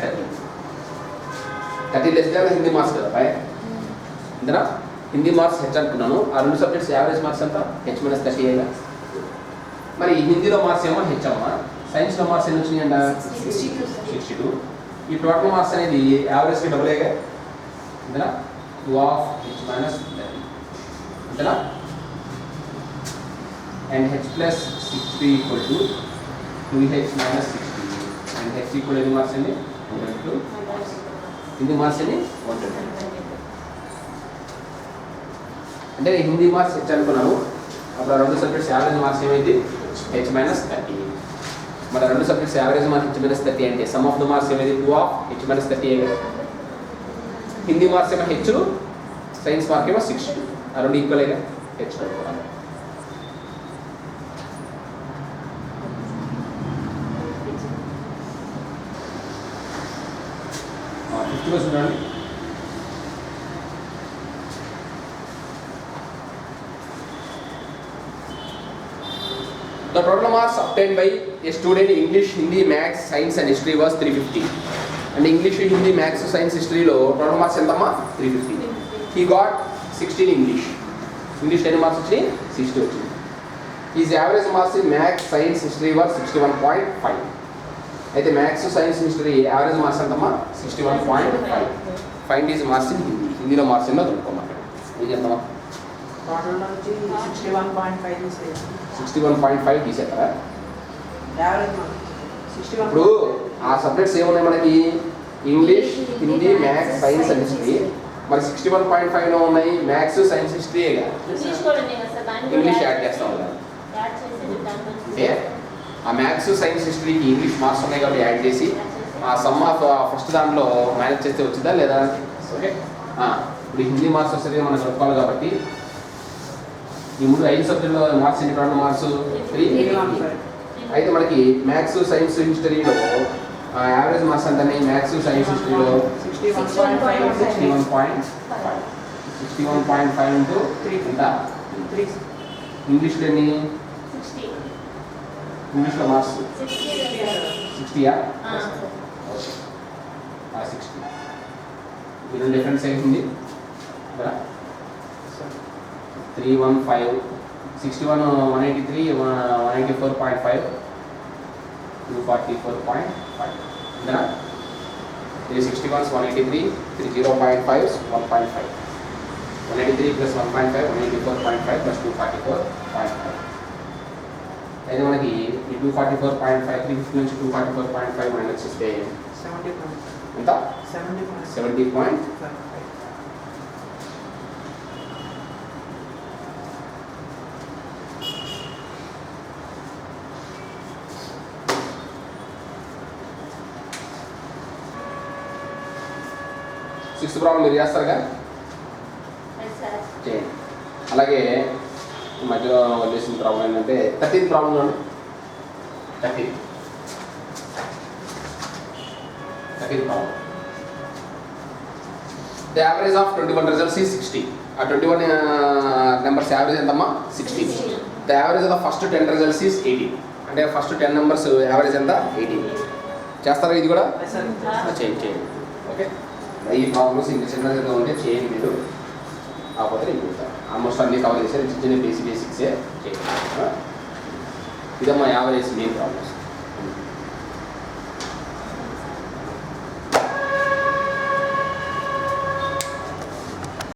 30 లెస్ దాకా హిందీ మార్క్స్ కదా పై ఇంతనా. హిందీ మార్క్స్ హెచ్ అనుకున్నాను, ఆ 2 సబ్జెక్ట్స్ యావరేజ్ మార్క్స్ ఎంత? H minus 30 అయ్యేగా. మరి హిందీలో మార్క్స్ ఏమో హెచ్ అమ్మా, సైన్స్లో మార్క్స్ ఎన్ని వచ్చినాయంట? 62. ఈ టోటల్ మార్క్స్ అనేది యావరేజ్కి డబులేగా అంతేనా? 2 of h minus 30 అంతేనా? And h plus 60 equal to 2h minus 60 and h equal ఎన్ని మార్క్స్ అండి? 122. హిందీ మార్క్స్ అని 122. అంటే హిందీ మార్క్స్ హెచ్ అనుకున్నాను, అప్పుడు 2 సబ్జెక్ట్స్ యావరేజ్ మార్క్స్ ఏమైంది? h minus 30. మరి 2 subjects average marks h minus 30 అంటే సమ్ ఆఫ్ ద మార్క్స్ ఏమైంది? 2 of h minus 30 అయ్యేగా. హిందీ మార్క్స్ ఏమో హెచ్, సైన్స్ మార్క్ ఏమో 60. ఆ 2 ఈక్వల్ అయ్యేగా. హెచ్ కనుక్కోవాలి. ఫిఫ్త్ క్వశ్చన్ చూడండి. The total marks obtained by a student in English, Hindi, Maths, Science and History was 350. And English, Hindi, Maths, Science, History lo total marks entama 350. He got 16 English. English 10 marks వచ్చి 60 వచ్చింది. His average marks in Maths, Science, History was 61.5. అయితే Maths, Science, History average marks ఎంతమ్మా? 61.5. Find his marks in Hindi. హిందీలో marks ఎన్నో కనుక్కోమాట. ఏం చేద్దామా? Total నుంచి 61.5 తీసేయాలి. 61.5 తీసేస్తారా? Average mark 61. ఇప్పుడు ఆ సబ్జెక్ట్స్ ఏమున్నాయి మనకి? English, Hindi, maths, science and history. మరి 61.5లో ఉన్నాయి మ్యాథ్స్, సైన్స్, హిస్టరీగా. ఇంగ్లీష్ యాడ్ చేస్తాం కదా. అంటే ఆ మ్యాథ్స్, సైన్స్, హిస్టరీకి ఇంగ్లీష్ మార్క్స్ ఉన్నాయి కాబట్టి యాడ్ చేసి ఆ సమ్ ఆఫ్ ఫస్ట్ దాంట్లో మేనేజ్ చేస్తే వచ్చిందా లేదా? ఓకే. ఇప్పుడు హిందీ మార్క్స్ వస్తుంది మనం కనుక్కోవాలి కాబట్టి ఈ 5 సబ్జెక్టులో మార్క్స్ ఎన్ని? 2 మార్క్స్ 3. అయితే మనకి మ్యాథ్స్, సైన్స్, హిస్టరీలో యావరేజ్ మార్క్స్ అంటే మ్యాథ్స్, సైన్స్, హిస్టరీలో 61.5 ఇంటూ ఎంత? 3. ఇంగ్లీష్లో ఎన్ని? ఇంగ్లీష్లో మార్క్స్ 60యా? ఓకే. 60 ఇది డిఫరెన్స్ అవుతుంది కదా. 315 61 183 184.5 244.5 ఇందా. 361 183 30.5 1.5 183 plus 1.5 184.5 plus 244.5. అయితే మనకి ఈ 244.5 350 నుంచి 244.5 మైనస్ చేస్తే 70. ఎంత? 70. 70.5. సిక్స్త్ ప్రాబ్లం మీరు చేస్తారుగా చేయండి. అలాగే మధ్యలో వదిలేసిన ప్రాబ్లం ఏంటంటే 13th ప్రాబ్లం చూడండి. 13th problem. The average of 21 results is 60. ఆ 21 నెంబర్స్ యావరేజ్ ఎంతమ్మా? 60. The average of the first 10 results is 80. అంటే ఫస్ట్ 10 నెంబర్స్ యావరేజ్ ఎంత? 80. చేస్తారా ఇది కూడా? చేయండి. ఓకే. ఈ ప్రాబ్లమ్స్ ఇంకా చిన్నగా ఉంటే చేయండి మీరు, కాకపోతే నేను చెప్తాను. ఆల్మోస్ట్ అన్ని కవర్ చేశారు, చిన్న బేసిక్సే చేయండి. ఇదమ్మా యావరేజ్ మెయిన్ ప్రాబ్లమ్స్.